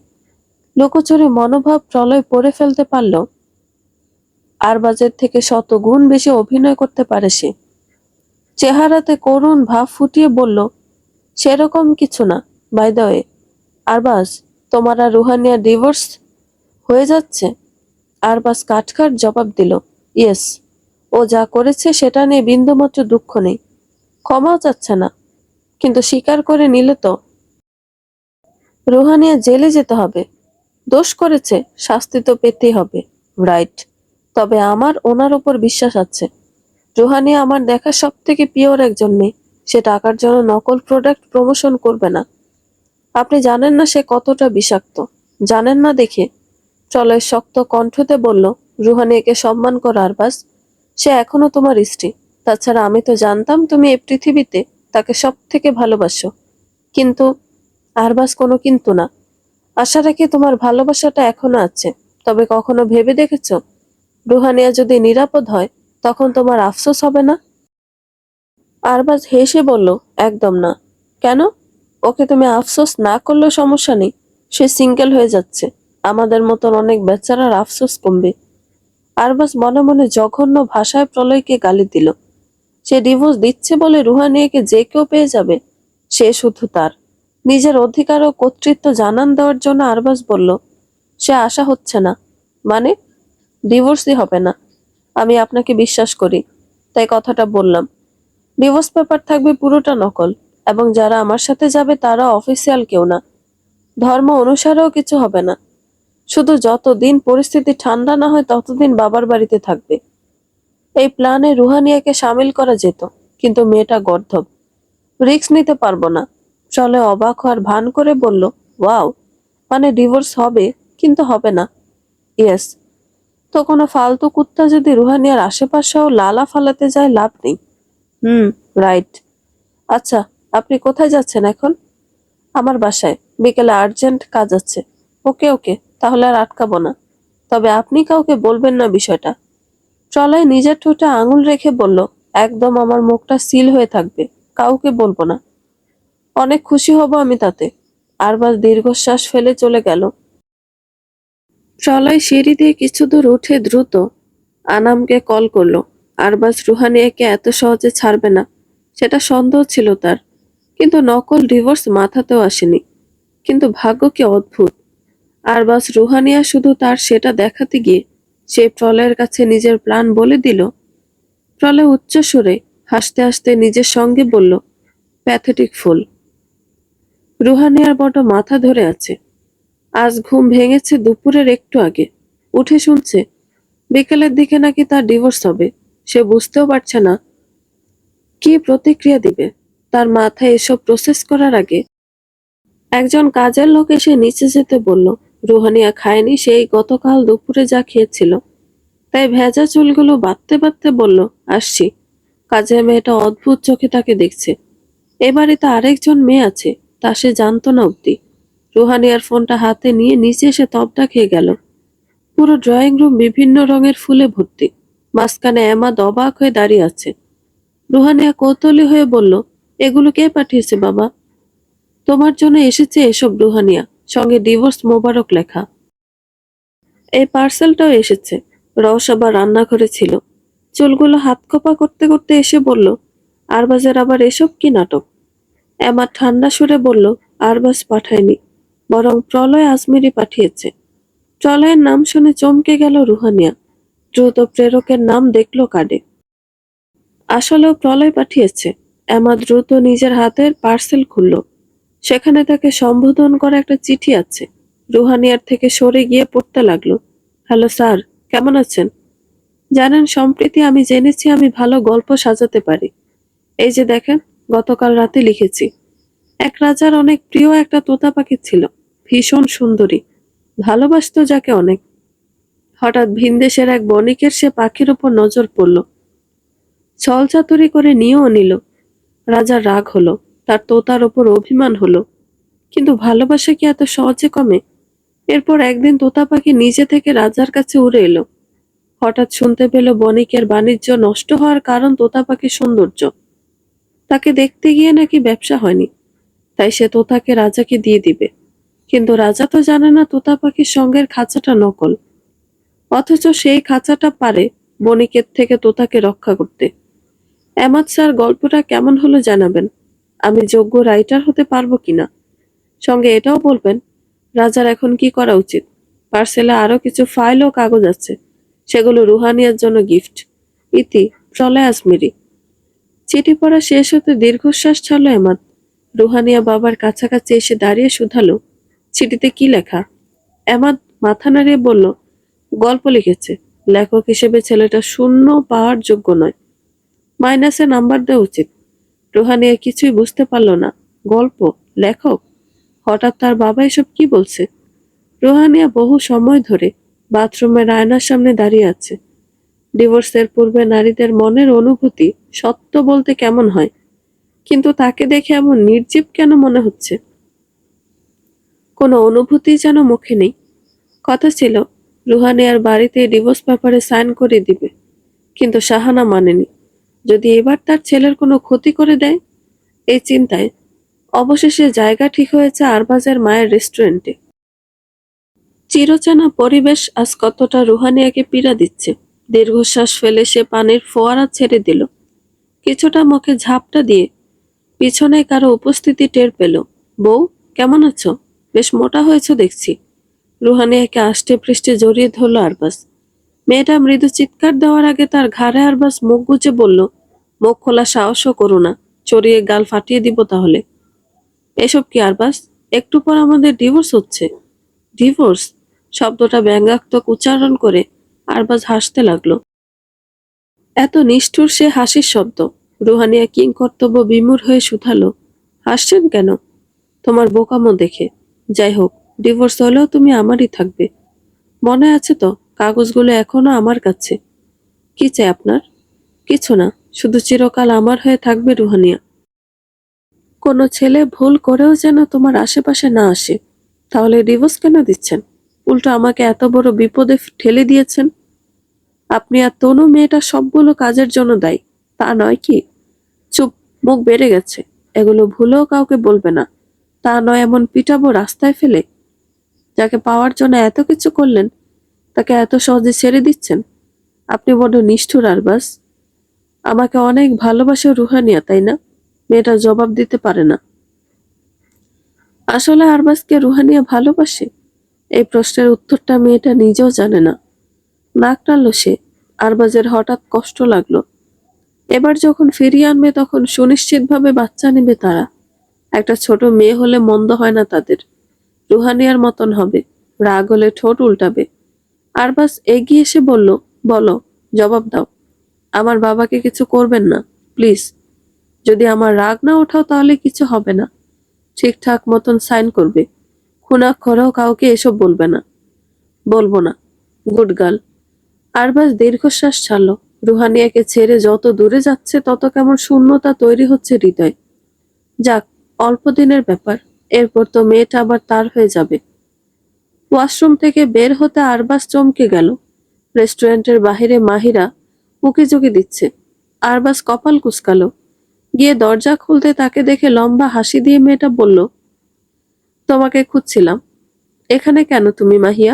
লুকোচুরি মনোভাব প্রলয় পড়ে ফেলতে পারল। আরবাজের থেকে শত গুণ বেশি অভিনয় করতে পারে সে। চেহারাতে করুণ ভাব ফুটিয়ে বলল, সেরকম কিছু না। বাই দ্য ওয়ে, আরবাজ, তোমার আর রুহানিয়া ডিভোর্স হয়ে যাচ্ছে? আরবাজ কাটকাট জবাব দিল, ইয়েস। ও যা করেছে সেটা নিয়ে বিন্দুমাত্র দুঃখ নেই। ক্ষমাও চাচ্ছে না। কিন্তু স্বীকার করে নিলে তো রুহানিয়া জেলে যেতে হবে। দোষ করেছে, শাস্তি তো পেতেই হবে। রাইট। তবে আমার ওনার উপর বিশ্বাস আছে। রুহানিয়া আমার দেখা সব থেকে পিওর একজন মেয়ে। সে টাকার জন্য নকল প্রোডাক্ট প্রমোশন করবে না। আপনি জানেন না সে কতটা বিষাক্ত। জানেন না দেখে চলয় শক্ত কণ্ঠতে বলল, রুহানিয়াকে সম্মান করো আরবাজ। সে এখনো তোমার স্ত্রী। তাছাড়া আমি তো জানতাম তুমি এই পৃথিবীতে তাকে সব থেকে ভালোবাসো। কিন্তু আরবাজ কোনো কিন্তু না। আশা রাখি তোমার ভালোবাসাটা এখনো আছে। তবে কখনো ভেবে দেখেছ রুহানিয়া যদি নিরাপদ হয় তখন তোমার আফসোস হবে না? আরবাজ হেসে বলল, একদম না। কেন? ওকে তুমি আফসোস না করলেও সমস্যা নেই। সে সিঙ্গেল হয়ে যাচ্ছে। আমাদের মতন অনেক বেচারার আফসোস কমবে। আরবাজ মনে মনে জঘন্য ভাষায় প্রলয়কে গালি দিল। সে ডিভোর্স দিচ্ছে বলে রুহানিয়াকে যে কেউ পেয়ে যাবে, সে শুধু তার নিজের অধিকার ও কর্তৃত্ব জানান দেওয়ার জন্য। আরবাজ বলল, সে আশা হচ্ছে না। মানে? ডিভোর্সই হবে না। আমি আপনাকে বিশ্বাস করি, তাই কথাটা বললাম। ডিভোর্স পেপার থাকবে পুরোটা নকল, এবং যারা আমার সাথে যাবে তারা অফিসিয়াল কেউ না। ধর্ম অনুসারেও কিছু হবে না। শুধু যতদিন পরিস্থিতি ঠান্ডা না হয় ততদিন বাবার বাড়িতে থাকবে। এই প্ল্যানে রুহানিয়াকে সামিল করা যেত, কিন্তু মেয়েটা গর্দভ। রিস্ক নিতে পারবো না। চলে অবাক হওয়ার ভান করে বলল, ওয়াও, মানে ডিভোর্স হবে কিন্তু হবে না? ইয়েস। তো কোনো ফালতু কুত্তা যদি রুহানিয়ার আশেপাশেও লালা ফালাতে যায় লাভ নেই। রাইট। আচ্ছা, আপনি কোথায় যাচ্ছেন এখন? আমার বাসায়। বিকেলে আর্জেন্ট কাজ আছে। ওকে ওকে, তাহলে আর আটকাবো না। তবে আপনি কাউকে বলবেন না বিষয়টা। চলায় নিজের ঠোঁটে আঙুল রেখে বলল, একদম আমার মুখটা সিল হয়ে থাকবে। কাউকে বলবো না। অনেক খুশি হব আমি তাতে। আরবাজ দীর্ঘশ্বাস ফেলে চলে গেল। চলায় সিঁড়ি দিয়ে কিছু দূর উঠে দ্রুত আনামকে কল করলো। আরবাজ রুহানিয়াকে এত সহজে ছাড়বে না সেটা সন্দেহ ছিল তার। কিন্তু নকল ডিভোর্স মাথাতেও আসেনি। কিন্তু ভাগ্য কি অদ্ভুত। আরবাজ রুহানিয়া শুধু তার সেটা দেখাতে গিয়ে সে প্রলয়ের কাছে নিজের প্ল্যান বলে দিল। প্রলয় উচ্চ সুরে হাসতে হাসতে নিজের সঙ্গে বলল, প্যাথেটিক ফুল। রুহানিয়ার বড় মাথা ধরে আছে। আজ ঘুম ভেঙেছে দুপুরের একটু আগে। উঠে শুনছে বিকেলের দিকে নাকি তার ডিভোর্স হবে। সে বুঝতেও পারছে না কি প্রতিক্রিয়া দিবে। তার মাথায় এসব প্রসেস করার আগে একজন কাজের লোক এসে নিচে যেতে বলল। রুহানিয়া খায়নি সেই গতকাল দুপুরে যা খেয়েছিল, তাই ভেজা চুলগুলো বাঁধতে বাঁধতে বলল, আসছি। কাজের মেয়েটা অদ্ভুত চোখে তাকে দেখছে। এ বাড়িতে আরেকজন মেয়ে আছে, তা সে জানতো না অব্দি। রুহানিয়ার ফোনটা হাতে নিয়ে নিচে এসে তবটা খেয়ে গেল। পুরো ড্রয়িং রুম বিভিন্ন রঙের ফুলে ভর্তি। মাঝখানে এমাদ অবাক হয়ে দাঁড়িয়ে আছে। রুহানিয়া কৌতূহলী হয়ে বলল, এগুলো কে পাঠিয়েছে বাবা? তোমার জন্য এসেছে এসব রুহানিয়া, সঙ্গে ডিভোর্স মোবারক লেখা। এই পার্সেলটাও এসেছে। রস আবার রান্নাঘরে ছিল। চুলগুলো হাত খোপা করতে করতে এসে বলল, আরবাজের আবার এসব কি নাটক? এমা ঠান্ডা সুরে বলল, আরবাজ পাঠায়নি, বরং প্রলয় আজমিরি পাঠিয়েছে। প্রলয়ের নাম শুনে চমকে গেল রুহানিয়া। দ্রুত প্রেরকের নাম দেখল কার্ডে। আসলেও প্রলয় পাঠিয়েছে। এমা দ্রুত নিজের হাতের পার্সেল খুলল। সেখানে তাকে সম্বোধন করা একটা চিঠি আছে। রুহানিয়ার থেকে সরে গিয়ে পড়তে লাগলো, হ্যালো স্যার, কেমন আছেন? জানেন, সম্প্রতি আমি জেনেছি আমি ভালো গল্প সাজাতে পারি। এই যে দেখেন, গতকাল রাতে লিখেছি। এক রাজার অনেক প্রিয় একটা তোতা পাখি ছিল, ভীষণ সুন্দরী, ভালোবাসতো যাকে অনেক। হঠাৎ ভিনদেশের এক বণিকের সে পাখির উপর নজর পড়ল। ছলচাতুরি করে নিয়েও নিল। রাজার রাগ হলো, তার তোতার ওপর অভিমান হলো। কিন্তু ভালোবাসা কি এত সহজে কমে? এরপর একদিন তোতা পাখি নিজে থেকে রাজার কাছে উড়ে এলো। হঠাৎ শুনতে পেল বণিকের বাণিজ্য নষ্ট হওয়ার কারণ তোতা পাখির সৌন্দর্য। তাকে দেখতে গিয়ে নাকি ব্যবসা হয়নি, তাই সে তোতাকে রাজাকে দিয়ে দিবে। কিন্তু রাজা তো জানে না তোতা পাখির সঙ্গের খাঁচাটা নকল। অথচ সেই খাঁচাটা পারে বণিকের থেকে তোতাকে রক্ষা করতে। এমাদ স্যার, গল্পটা কেমন হলো জানাবেন। আমি যোগ্য রাইটার হতে পারবো কিনা, সঙ্গে এটাও বলবেন রাজার এখন কি করা উচিত। পার্সেলে আরো কিছু ফাইল ও কাগজ আছে, সেগুলো রুহানিয়ার জন্য গিফট। ইতি, প্রলয় আজমিরি। চিঠি পড়া শেষ হতে দীর্ঘশ্বাস ছাড়ল এমাদ। রুহানিয়া বাবার কাছাকাছি এসে দাঁড়িয়ে শুধালো, চিঠিতে কি লেখা? এমাদ মাথা নাড়িয়ে বলল, গল্প লিখেছে। লেখক হিসেবে ছেলেটা শূন্য পাওয়ার যোগ্য নয়, মাইনাসে নাম্বার দেওয়া উচিত। রুহানিয়া কিছুই বুঝতে পারল না। গল্প, লেখক, হঠাৎ তার বাবা এসব কি বলছে? রুহানিয়া বহু সময় ধরে বাথরুমের আয়নার সামনে দাঁড়িয়ে আছে। ডিভোর্সের পূর্বে নারীদের মনের অনুভূতি সত্য বলতে কেমন হয়, কিন্তু তাকে দেখে এমন নির্জীব কেন মনে হচ্ছে? কোনো অনুভূতি যেন মুখে নেই। কথা ছিল রুহানিয়ার বাড়িতে ডিভোর্স পেপারে সাইন করে দিবে, কিন্তু শাহানা মানেনি। যদি এবার তার ছেলের কোনো ক্ষতি করে দেয়, এই চিন্তায় অবশেষে জায়গা ঠিক হয়েছে আরবাজের মায়ের রেস্টুরেন্টে। চিরচেনা পরিবেশ আজ কতটা রুহানিয়াকে পীড়া দিচ্ছে। দীর্ঘশ্বাস ফেলে সে পানির ফোয়ারা ছেড়ে দিল। কিছুটা মুখে ঝাপটা দিয়ে পিছনে কারো উপস্থিতি টের পেল। বউ, কেমন আছো? বেশ মোটা হয়েছ দেখছি। রুহানিয়াকে আষ্টে পৃষ্ঠে জড়িয়ে ধরল আরবাজ। মেয়েটা মৃদু চিৎকার দেওয়ার আগে তার ঘাড়ে আরবাজ মুখ গুজে বলল, মুখ খোলা সাহসও করো না, চড়িয়ে গাল ফাটিয়ে দিব তাহলে। এসব কি আরবাজ? একটু পর আমাদের ডিভোর্স হচ্ছে। ডিভোর্স শব্দটা ব্যঙ্গাত্মক উচ্চারণ করে আরবাজ হাসতে লাগলো। এত নিষ্ঠুর সে হাসির শব্দ। রুহানিয়া কিংকর্তব্য বিমূঢ় হয়ে শুধালো, হাসছেন কেন? তোমার বোকামো দেখে। যাই হোক, ডিভোর্স হলেও তুমি আমারই থাকবে। মনে আছে তো, কাগজগুলো এখনো আমার কাছে। কি চাই আপনার? কিছু না, শুধু চিরকাল আমার হয়ে থাকবে রুহানিয়া। কোনো ছেলে ভুল করেও যেন তোমার আশেপাশে না আসে। তাহলে ডিভোর্স কেন দিচ্ছেন? উল্টো আমাকে এত বড় বিপদে ঠেলে দিয়েছেন। আপনি আর তনু মেয়েটা সবগুলো কাজের জন্য দায়ী, তা নয় কি? চুপ, মুখ বেড়ে গেছে। এগুলো ভুলেও কাউকে বলবে না, তা নয় এমন পিটাবো রাস্তায় ফেলে। যাকে পাওয়ার জন্য এত কিছু করলেন, তাকে এত সহজে ছেড়ে দিচ্ছেন? আপনি বড্ড নিষ্ঠুর আরবাজ। আমাকে অনেক ভালোবাসে রুহানিয়া, তাই না? মেয়েটা জবাব দিতে পারে না। আসলে আরবাজকে রুহানিয়া ভালোবাসে? এই প্রশ্নের উত্তরটা মেয়েটা নিজেও জানে না। নাক টানল সে। আরবাজের হঠাৎ কষ্ট লাগলো। এবার যখন ফিরিয়ে আনবে তখন সুনিশ্চিতভাবে বাচ্চা নেবে তারা। একটা ছোট মেয়ে হলে মন্দ হয় না তাদের। রুহানিয়ার মতন হবে, রাগ হলে ঠোঁট উল্টাবে। আরবাজ এগিয়ে এসে বলল, বলো, জবাব দাও। আমার বাবাকে কিছু করবেন না, প্লিজ। যদি আমার রাগ না ওঠাও তাহলে কিছু হবে না। ঠিকঠাক মতন সাইন করবে। খুনাক্ষরেও কাউকে এসব বলবে না। বলবো না। Good girl. আরবাজ দীর্ঘশ্বাস ছাড়ল। রুহানিয়াকে ছেড়ে যত দূরে যাচ্ছে তত কেমন শূন্যতা তৈরি হচ্ছে হৃদয়। যাক, অল্প দিনের ব্যাপার। এরপর তো মেয়েটা আবার তার হয়ে যাবে। ওয়াশরুম থেকে বের হতে আরবাজ চমকে গেল। রেস্টুরেন্টের বাহিরে মাহিরা উকিঝুঁকি দিচ্ছে। আরবাজ কপাল কুঁচকালো। গিয়ে দরজা খুলতে তাকে দেখে লম্বা হাসি দিয়ে মেয়েটা বলল, তোমাকে খুঁজছিলাম। এখানে কেন তুমি মাহিয়া?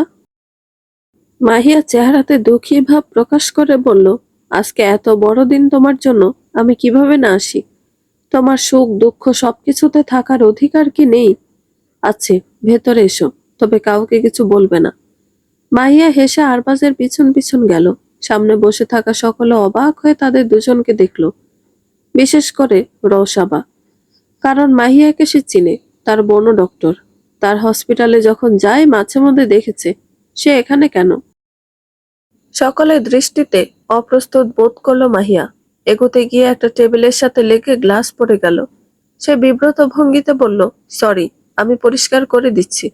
মাহিয়া চেহারাতে দুঃখী ভাব প্রকাশ করে বলল, আজকে এত বড় দিন তোমার জন্য, আমি কিভাবে না আসি? তোমার সুখ দুঃখ সবকিছুতে থাকার অধিকার কি নেই? আছে, ভেতরে এসো, তবে কাউকে কিছু বলবে না। মাহিয়া হেসে আরবাজের পিছন পিছন গেল। সামনে বসে থাকা সকলে অবাক হয়ে তাদের দুজনকে দেখল, বিশেষ করে রওশাবা। কারণ মাহিয়াকে সে চিনে, তার বোনও ডক্টর। তার হসপিটালে যখন যায় মাঝে মধ্যে দেখেছে। সে এখানে কেন? সকলের দৃষ্টিতে অপ্রস্তুত বোধ করলো মাহিয়া। এগোতে গিয়ে একটা টেবিলের সাথে লেগে গ্লাস পড়ে গেল। সে বিব্রত ভঙ্গিতে বলল, সরি, আমি পরিষ্কার করে দিচ্ছি।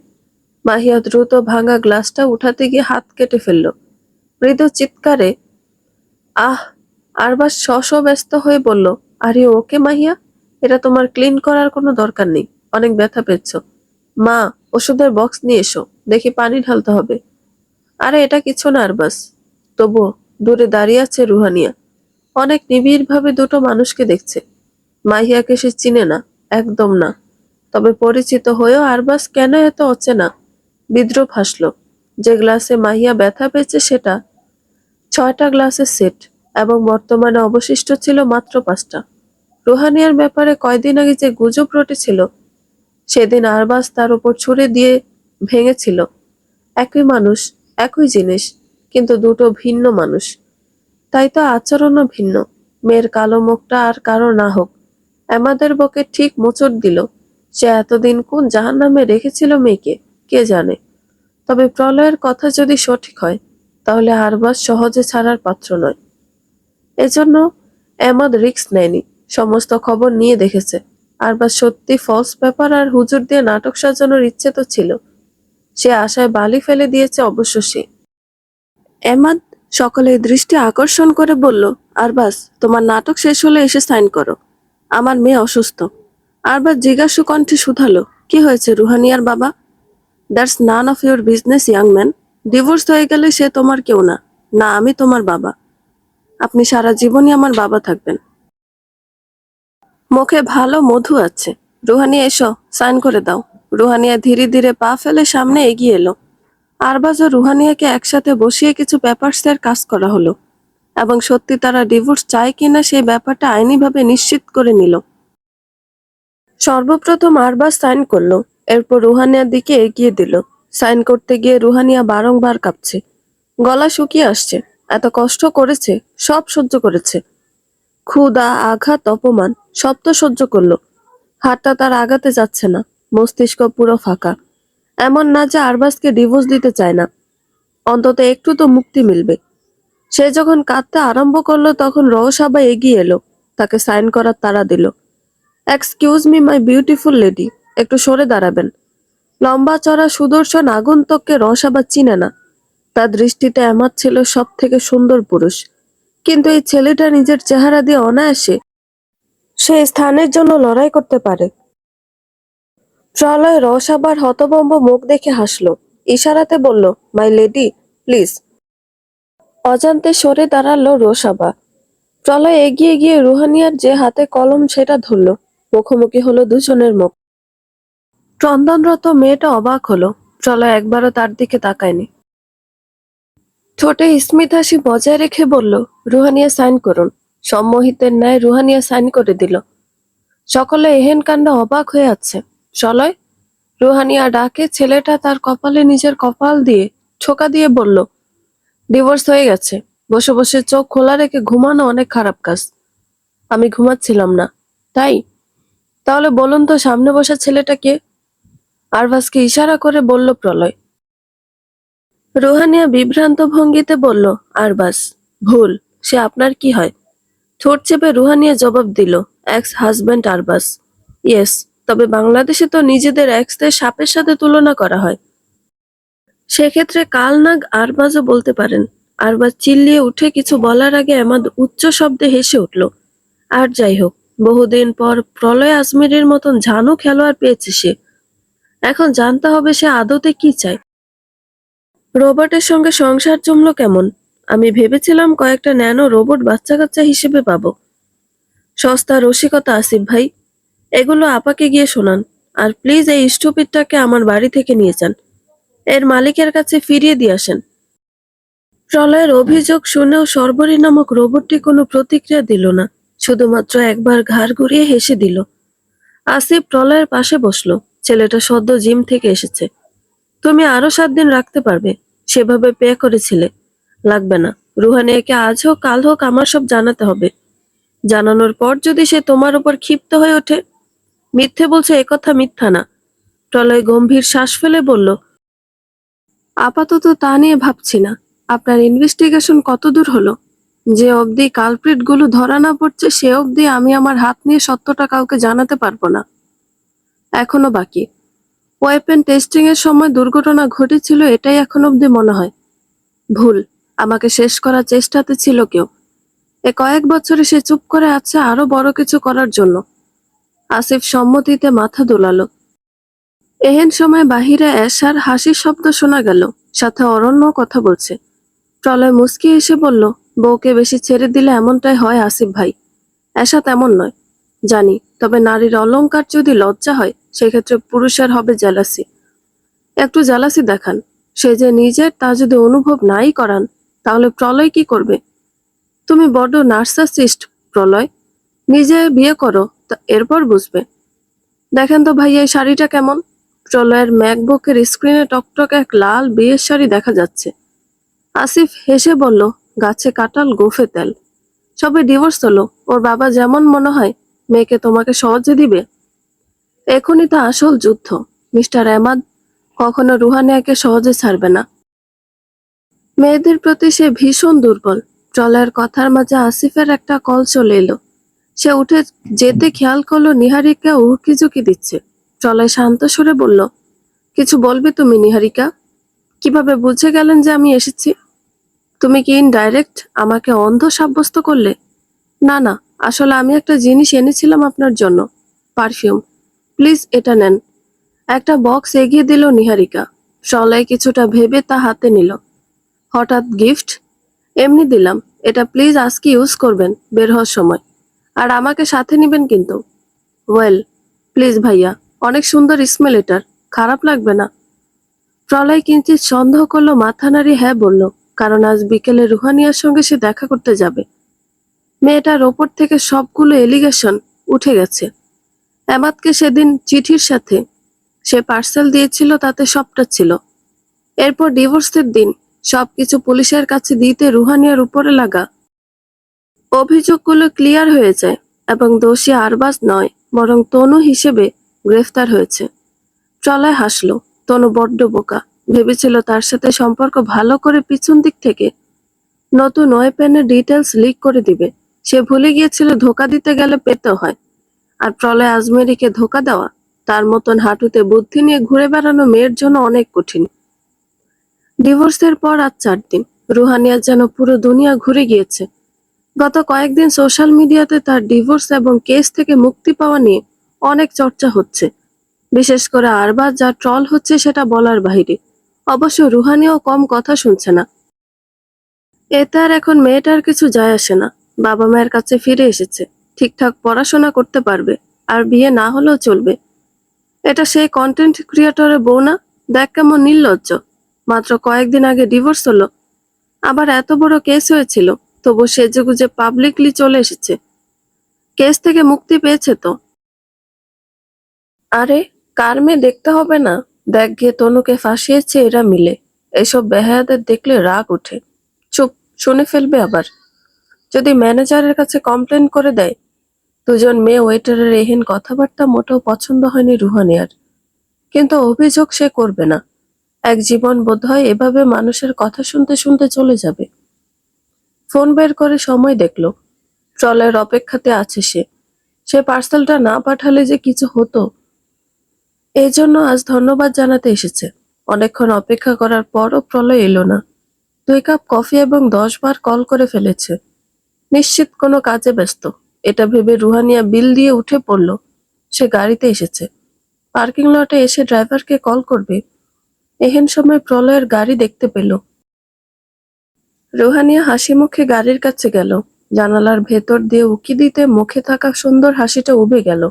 মাহিয়া দ্রুত ভাঙা গ্লাসটা উঠাতে গিয়ে হাত কেটে ফেলল। মৃদু চিৎকারে আহ! আরবাজ ব্যস্ত হয়ে বলল, আরে ওকে মাহিয়া, এটা তোমার ক্লিন করার কোনো দরকার নেই। অনেক ব্যথা পেয়েছ। মা, ওষুধের বক্স নিয়ে এসো, দেখি পানি ঢালতে হবে। আরে এটা কিছু না আরবাজ। তবুও দূরে দাঁড়িয়ে আছে রুহানিয়া। অনেক নিবিড় ভাবে দুটো মানুষকে দেখছে। মাহিয়াকে সে চিনে না, একদম না। তবে পরিচিত হয়েও আরবাজ কেন এত অচেনা? বিদ্রুপ হাসল। যে গ্লাসে মাহিয়া ব্যথা পেয়েছে সেটা 6টা গ্লাসের সেট, এবং বর্তমানে অবশিষ্ট ছিল মাত্র 5টা। রুহানিয়ার ব্যাপারে কয়দিন আগে যে গুজব রটেছিল, সেদিন আরবাজ তার উপর ছুড়ে দিয়ে ভেঙেছিল। একই মানুষ, একই জিনিস, কিন্তু দুটো ভিন্ন মানুষ। তাই তো আচরণও ভিন্ন। মেয়ের কালো মুখটা আর কারো না হোক, আমাদের বকে ঠিক মোচড় দিল। সে এতদিন কোন জাহান্নামে রেখেছিল মেয়েকে, কে জানে। তবে প্রলয়ের কথা যদি সঠিক হয়, তাহলে আরবাজ সহজে ছাড়ার পাত্র নয়। এজন্য এমাদ রিস্ক নেয়নি। সমস্ত খবর নিয়ে দেখেছে। আরবাজ সত্যি ফলস পেপার আর হুজুর দিয়ে নাটক সাজানোর ইচ্ছে তো ছিল। সে আশায় বালি ফেলে দিয়েছে অবশ্য সে। এমাদ সকলের দৃষ্টি আকর্ষণ করে বলল, আরবাজ, তোমার নাটক শেষ হলে এসে সাইন করো। আমার মেয়ে অসুস্থ। আরবাজ জিজ্ঞাসু কণ্ঠে শুধালো, কি হয়েছে রুহানিয়ার বাবা? That's none of your business young man. Divorce হয়ে গেলে সে তোমার কেউ না। না, আমি তোমার বাবা। আপনি সারা জীবনই আমার বাবা থাকবেন। মুখে ভালো মধু আছে। রুহানিয়া এসো, সাইন করে দাও। রুহানিয়া ধীরে ধীরে পা ফেলে সামনে এগিয়ে এলো। আরবাজ ও রুহানিয়াকে একসাথে বসিয়ে কিছু পেপারসের কাজ করা হলো, এবং সত্যি তারা ডিভোর্স চায় কিনা সেই ব্যাপারটা আইনিভাবে নিশ্চিত করে নিল। সর্বপ্রথম আরবাজ সাইন করলো, এরপর রুহানিয়ার দিকে এগিয়ে দিল। সাইন করতে গিয়ে রুহানিয়া বারংবার কাঁপছে, গলা শুকিয়ে আসছে। এত কষ্ট করেছে, সব সহ্য করেছে। ক্ষুধা, আঘাত, অপমান, সব তো সহ্য করলো। হাতটা তার আগাতে যাচ্ছে না। মস্তিষ্ক পুরো ফাঁকা। এমন না যে আরবাজকে ডিভোর্স দিতে চায় না, অন্তত একটু তো মুক্তি মিলবে। সে যখন কাঁদতে আরম্ভ করলো তখন রওশাবা এগিয়ে এলো, তাকে সাইন করার তাড়া দিল। Excuse me my beautiful lady, একটু সরে দাঁড়াবেন। লম্বা চড়া সুদর্শন আগন্তুককে রওশাবা চিনে না। তার দৃষ্টিতে এমাদ ছিল সব থেকে সুন্দর পুরুষ, কিন্তু এই ছেলেটা নিজের চেহারা দিয়ে অনায়াসে সে স্থানের জন্য লড়াই করতে পারে। প্রলয় রওশাবার হতভম্ব মুখ দেখে হাসলো, ইশারাতে বলল, মাই লেডি, প্লিজ। অজান্তে সরে দাঁড়ালো রওশাবা। প্রলয় এগিয়ে গিয়ে রুহানিয়ার যে হাতে কলম সেটা ধরল। মুখোমুখি হলো দুজনের মুখ। ক্রন্দনরত মেয়েটা অবাক হলো। প্রলয় একবারও তার দিকে তাকায়নি। ঠোঁটে স্মিত হাসি বজায় রেখে বলল, রুহানিয়া সাইন করুন। সম্মোহিতের ন্যায় রুহানিয়া সাইন করে দিল। সকলে এহেন কাণ্ডে অবাক হয়ে আছে। প্রলয়, রুহানিয়া ডাকে ছেলেটা তার কপালে নিজের কপাল দিয়ে ঠোকা দিয়ে বলল, ডিভোর্স হয়ে গেছে। বসে বসে চোখ খোলা রেখে ঘুমানো অনেক খারাপ কাজ। আমি ঘুমাচ্ছিলাম না, তাই। তাহলে বলুন তো সামনে বসা ছেলেটা কে? আরবাজকে ইশারা করে বলল প্রলয়। রুহানিয়া বিভ্রান্ত ভঙ্গিতে বলল, আরবাজ। ভুল। সে আপনার কি হয়? ঠোঁট চেপে রুহানিয়া জবাব দিল, এক্স হাজব্যান্ড আরবাজ। ইয়েস, তবে বাংলাদেশে তো নিজেদের এক্সদের সাপের সাথে তুলনা করা হয়। সেক্ষেত্রে কালনাগ আরবাজও বলতে পারেন। আরবাজ চিল্লিয়ে উঠে কিছু বলার আগে এমাদ উচ্চ শব্দে হেসে উঠল। আর যাই হোক, বহুদিন পর প্রলয় আজমিরের মতন ঝানু খেলোয়াড় পেয়েছে সে। এখন জানতে হবে সে আদতে কি চায়। রোবটের সঙ্গে সংসার জমলো কেমন? আমি ভেবেছিলাম কয়েকটা ন্যানো রোবট বাচ্চা কাচ্চা হিসেবে পাবো। সস্তা রসিকতা আসিফ ভাই, এগুলো আপাকে গিয়ে শোনান। আর প্লিজ এই স্টুপিডটাকে আমার বাড়ি থেকে নিয়ে যান, এর মালিকের কাছে ফিরিয়ে দিয়ে আসেন। প্রলয়ের অভিযোগ শুনেও সর্বরী নামক রোবটটি কোনো প্রতিক্রিয়া দিল না, শুধুমাত্র একবার ঘাড় ঘুরিয়ে হেসে দিল। আসিফ প্রলয়ের পাশে বসলো। ছেলেটা সদ্য জিম থেকে এসেছে। তুমি আরো 7 দিন রাখতে পারবে, সেভাবে পে করেছিলে। লাগবে না, রুহানিয়াকে আজ হোক কাল হোক আমার সব জানাতে হবে। জানানোর পর যদি সে তোমার উপর ক্ষিপ্ত হয়ে ওঠে। মিথ্যে বলছে, একথা মিথ্যা না। প্রলয় গম্ভীর শ্বাস ফেলে বলল, আপাতত তা নিয়ে ভাবছি না। আপনার ইনভেস্টিগেশন কতদূর হলো? যে অবধি কালপ্রিট গুলো ধরা না পড়ছে সে অবধি আমি আমার হাত নিয়ে সত্যটা কাউকে জানাতে পারবো না। এখনো বাকি। ওয়েপেন টেস্টিং এর সময় দুর্ঘটনা ঘটেছিল, এটাই এখন অবধি মনে হয়। ভুল। আমাকে শেষ করার চেষ্টাতে ছিল কেউ। কয়েক বছরে সে চুপ করে আছে আরো বড় কিছু করার জন্য। আসিফ সম্মতিতে মাথা দোলালো। এহেন সময় বাহিরে এশার হাসির শব্দ শোনা গেল, সাথে অরণ্য কথা বলছে। প্রলয় মুচকি এসে বলল, বউকে বেশি ছেড়ে দিলে এমনটাই হয় আসিফ ভাই। এশা তেমন নয়, জানি, তবে নারীর অলংকার যদি লজ্জা হয় সেক্ষেত্রে পুরুষের হবে জেলাসি। একটু জেলাসি দেখান। সে যে নিজের তা যদি অনুভব নাই করান, তাহলে প্রলয় কি করবে? তুমি বড্ড নার্সাসিস্ট প্রলয়। নিজে বিয়ে করো, এরপর বুঝবে। দেখেন তো ভাই, এই শাড়িটা কেমন? প্রলয়ের ম্যাকবুকের স্ক্রিনে টকটক এক লাল বিয়ের শাড়ি দেখা যাচ্ছে। আসিফ হেসে বলল, গাছে কাঁঠাল গোফে তেল। সবে ডিভোর্স হলো, ওর বাবা যেমন মনে হয় মেয়েকে তোমাকে সহজে দিবে। এখনই তো আসল যুদ্ধ। মিস্টার এমাদ কখনো রুহানিয়াকে সহজে ছাড়বে না। মেয়েদের প্রতি সে ভীষণ দুর্বল। প্রলয়ের কথার মাঝে আসিফের একটা কল চলে এলো। সে উঠে যেতে খেয়াল করলো নিহারিকা উকিঝুঁকি দিচ্ছে। প্রলয় শান্ত সুরে বলল, কিছু বলবে তুমি নিহারিকা? কিভাবে বুঝে গেলেন যে আমি এসেছি? তুমি কি ইনডাইরেক্ট আমাকে অন্ধ সাব্যস্ত করলে? না না, আসলে আমি একটা জিনিস এনেছিলাম আপনার জন্য। পারফিউম। প্লিজ এটা নেন। একটা বক্স এগিয়ে দিল নিহারিকা। প্রলয় কিছুটা ভেবে তা হাতে নিল। হঠাৎ গিফট? এমনি দিলাম। এটা প্লিজ আজকে ইউজ করবেন বের হওয়ার সময়। আর আমাকে সাথে নিবেন কিন্তু। ওয়েল, প্লিজ ভাইয়া, অনেক সুন্দর স্মেল এটার, খারাপ লাগবে না? প্রলয় কিঞ্চিত সন্দেহ করলো, মাথা নাড়িয়ে হ্যাঁ বলল, কারণ আজ বিকেলে রুহানিয়ার সঙ্গে সে দেখা করতে যাবে। মেয়েটার ওপর থেকে সবগুলো এলিগেশন উঠে গেছে। এমাদকে সেদিন চিঠির সাথে সে পার্সেল দিয়েছিল, তাতে সবটা ছিল। এরপর ডিভোর্সের দিন সবকিছু পুলিশের কাছে দিতে রুহানিয়ার উপরে লাগা অভিযোগগুলো ক্লিয়ার হয়ে যায় এবং দোষী আরবাজ নয় বরং তনু হিসেবে গ্রেফতার হয়েছে। প্রলয় হাসলো। তনু বড্ড বোকা। ভেবেছিল তার সাথে সম্পর্ক ভালো করে পিছন দিক থেকে নতুন ওয়েপেনের ডিটেলস লিক করে দিবে। সে ভুলে গিয়েছিল ধোকা দিতে গেলে পেতে হয়। আর প্রলয় আজমেরিকে ধোকা দেওয়া, তার মতন হাঁটুতে বুদ্ধি নিয়ে ঘুরে বেড়ানো মেয়ের জন্য অনেক কঠিন। ডিভোর্সের পর আজ 4 দিন। রুহানিয়ার যেন পুরো দুনিয়া ঘুরে গিয়েছে। গত কয়েকদিন সোশ্যাল মিডিয়াতে তার ডিভোর্স এবং কেস থেকে মুক্তি পাওয়া নিয়ে অনেক চর্চা হচ্ছে। বিশেষ করে আরবাজ যা ট্রল হচ্ছে সেটা বলার বাইরে। অবশ্য রুহানিয়াও কম কথা শুনছে না। এতে আর এখন মেয়েটার কিছু যায় আসে না। বাবা মায়ের কাছে ফিরে এসেছে, ঠিকঠাক পড়াশোনা করতে পারবে, আর বিয়ে না হলেও চলবে। এটা সেই কন্টেন্ট ক্রিয়েটরের বউ না? দেখ কেমন নির্লজ্জ। মাত্র কয়েকদিন আগে ডিভোর্স হলো, আবার এত বড় কেস হয়েছিল, তবু সেজেগুজে পাবলিকলি চলে এসেছে। কেস থেকে মুক্তি পেয়েছে তো। আরে, কার মেয়ে দেখতে হবে না? দেখ গিয়ে তনুকে ফাঁসিয়েছে এরা মিলে। এসব বেহায়াদের দেখলে রাগ ওঠে। চুপ, শুনে ফেলবে আবার। যদি ম্যানেজারের কাছে কমপ্লেন করে দেয়। দুজন মেয়ে ওয়েটারের এহেন কথাবার্তা মোটেও পছন্দ হয়নি রুহানিয়ার। কিন্তু অভিযোগ সে করবে না। এক জীবন বোধহয় এভাবে মানুষের কথা শুনতে শুনতে চলে যাবে। ফোন বের করে সময় দেখলো। ট্রলের অপেক্ষাতে আছে সে। সে পার্সেলটা না পাঠালে যে কিছু হতো, এই জন্য আজ ধন্যবাদ জানাতে এসেছে। অনেকক্ষণ অপেক্ষা করার পরও প্রলয় এলো না। 2 কাপ কফি এবং 10 বার কল করে ফেলেছে। নিশ্চিত কোনো কাজে ব্যস্ত। এটা ভেবে রুহানিয়া বিল দিয়ে উঠে পড়ল। সে গাড়িতে এসেছে। পার্কিং লটে এসে ড্রাইভারকে কল করবে, এহেন সময় প্রলয়ের গাড়ি দেখতে পেল। রুহানিয়া হাসি মুখে গাড়ির কাছে গেল। জানালার ভেতর দিয়ে উঁকি দিতে মুখে থাকা সুন্দর হাসিটা উবে গেল।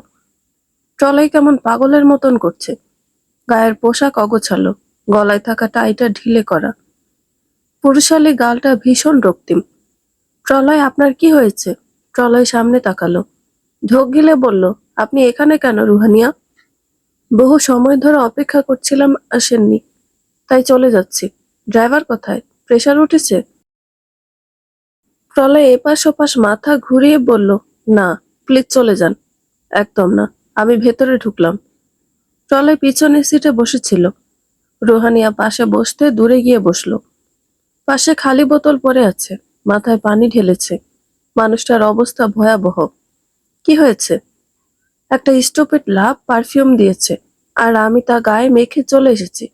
প্রলয় কেমন পাগলের মতন করছে। গায়ের পোশাক অগোছালো, গলায় থাকা টাইটা ঢিলে করা, পুরুষালী গালটা ভীষণ রক্তিম। প্রলয়, আপনার কি হয়েছে? প্রলয় সামনে তাকালো, ঢোক গিলে বলল, আপনি এখানে কেন রুহানিয়া? বহু সময় ধরে অপেক্ষা করছিলাম, আসেননি, তাই চলে যাচ্ছি। ড্রাইভার কোথায়? প্রেসার উঠেছে? প্রলয় এপাশ ওপাশ মাথা ঘুরিয়ে বলল, না, প্লিজ চলে যান। একদম না, আমি ভেতরে ঢুকলাম। প্রলয় পিছনের সিটে বসেছিল। রুহানিয়া পাশে বসতে দূরে গিয়ে বসলো। পাশে খালি বোতল পড়ে আছে, মাথায় পানি ঢেলেছে। মানুষটার অবস্থা ভয়াবহ। কি হয়েছে? একটা স্টুপিড লাভ পারফিউম দিয়েছে, আর আমি তা গায়ে মেখে চলে এসেছি।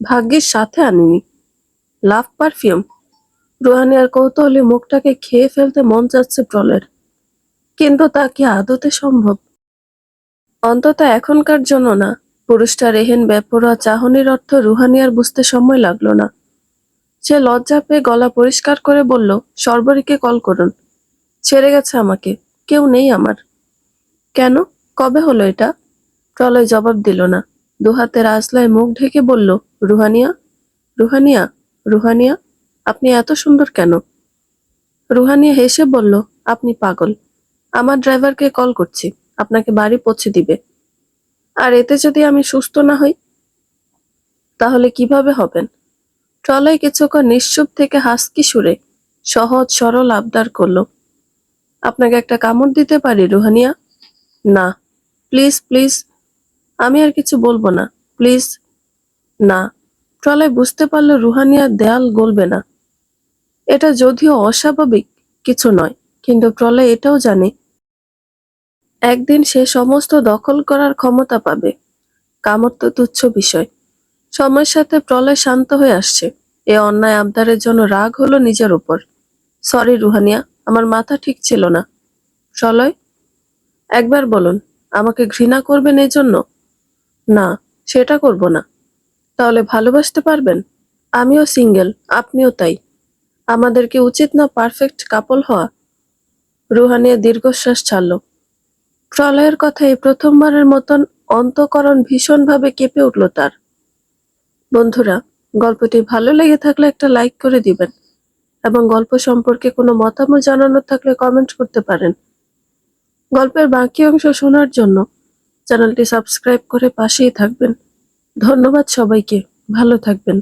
ভাগ্যের সাথে আনিনি। লাভ পারফিউম? রুহানিয়ার কৌতূহলী মুখটাকে খেয়ে ফেলতে মন চাচ্ছে প্রলয়ের, কিন্তু তা কি আদতে সম্ভব? অন্তত এখনকার জন্য না। পুরুষটার এহেন বেপরোয়া চাহনির অর্থ রুহানিয়ার বুঝতে সময় লাগলো না। সে লজ্জা পেয়ে গলা পরিষ্কার করে বলল, সর্বরীকে কল করুন। ছেড়ে গেছে আমাকে, কেউ নেই আমার। কেন? কবে হলো এটা? প্রলয় জবাব দিল না। দুহাতের আঁচলায় মুখ ঢেকে বলল, রুহানিয়া, রুহানিয়া, রুহানিয়া, আপনি এত সুন্দর কেন? রুহানিয়া হেসে বলল, আপনি পাগল। আমার ড্রাইভারকে কল করছি, আপনাকে বাড়ি পৌঁছে দিবে। আর এতে যদি আমি সুস্থ না হই, তাহলে কিভাবে হবেন? প্রলয় কিছুক্ষণ নিশ্চুপ থেকে হাসকি সুরে সহজ সরল আবদার করল, আপনাকে একটা কামড় দিতে পারি রুহানিয়া? না, প্লিজ প্লিজ। আমি আর কিছু বলবো না, প্লিজ। না। প্রলয় বুঝতে পারল রুহানিয়া দেয়াল গলবে না। এটা যদিও অস্বাভাবিক কিছু নয়, কিন্তু প্রলয় এটাও জানে একদিন সে সমস্ত দখল করার ক্ষমতা পাবে। কামড় তো তুচ্ছ বিষয়। সময়ের সাথে প্রলয় শান্ত হয়ে আসছে। এ অন্যায় আবদারের জন্য রাগ হলো নিজের উপর। সরি রুহানিয়া, আমার মাথা ঠিক ছিল না। প্রলয়, একবার বলুন, আমাকে ঘৃণা করবেন এই জন্য? না, সেটা করব না। তাহলে ভালোবাসতে পারবেন? আমিও সিঙ্গেল, আপনিও তাই। আমাদের কি উচিত না পারফেক্ট কাপল হওয়া? রুহানিয়া দীর্ঘশ্বাস ছাড়ল। প্রলয়ের কথায় প্রথমবারের মতন অন্তঃকরণ ভীষণভাবে কেঁপে উঠল তার। বন্ধুরা, গল্পটি ভালো লেগে থাকলে একটা লাইক করে দিবেন এবং গল্প সম্পর্কে কোনো মতামত জানানোর থাকলে কমেন্ট করতে পারেন। গল্পের বাকি অংশ শোনার জন্য চ্যানেলটি সাবস্ক্রাইব করে পাশেই থাকবেন। ধন্যবাদ সবাইকে। ভালো থাকবেন।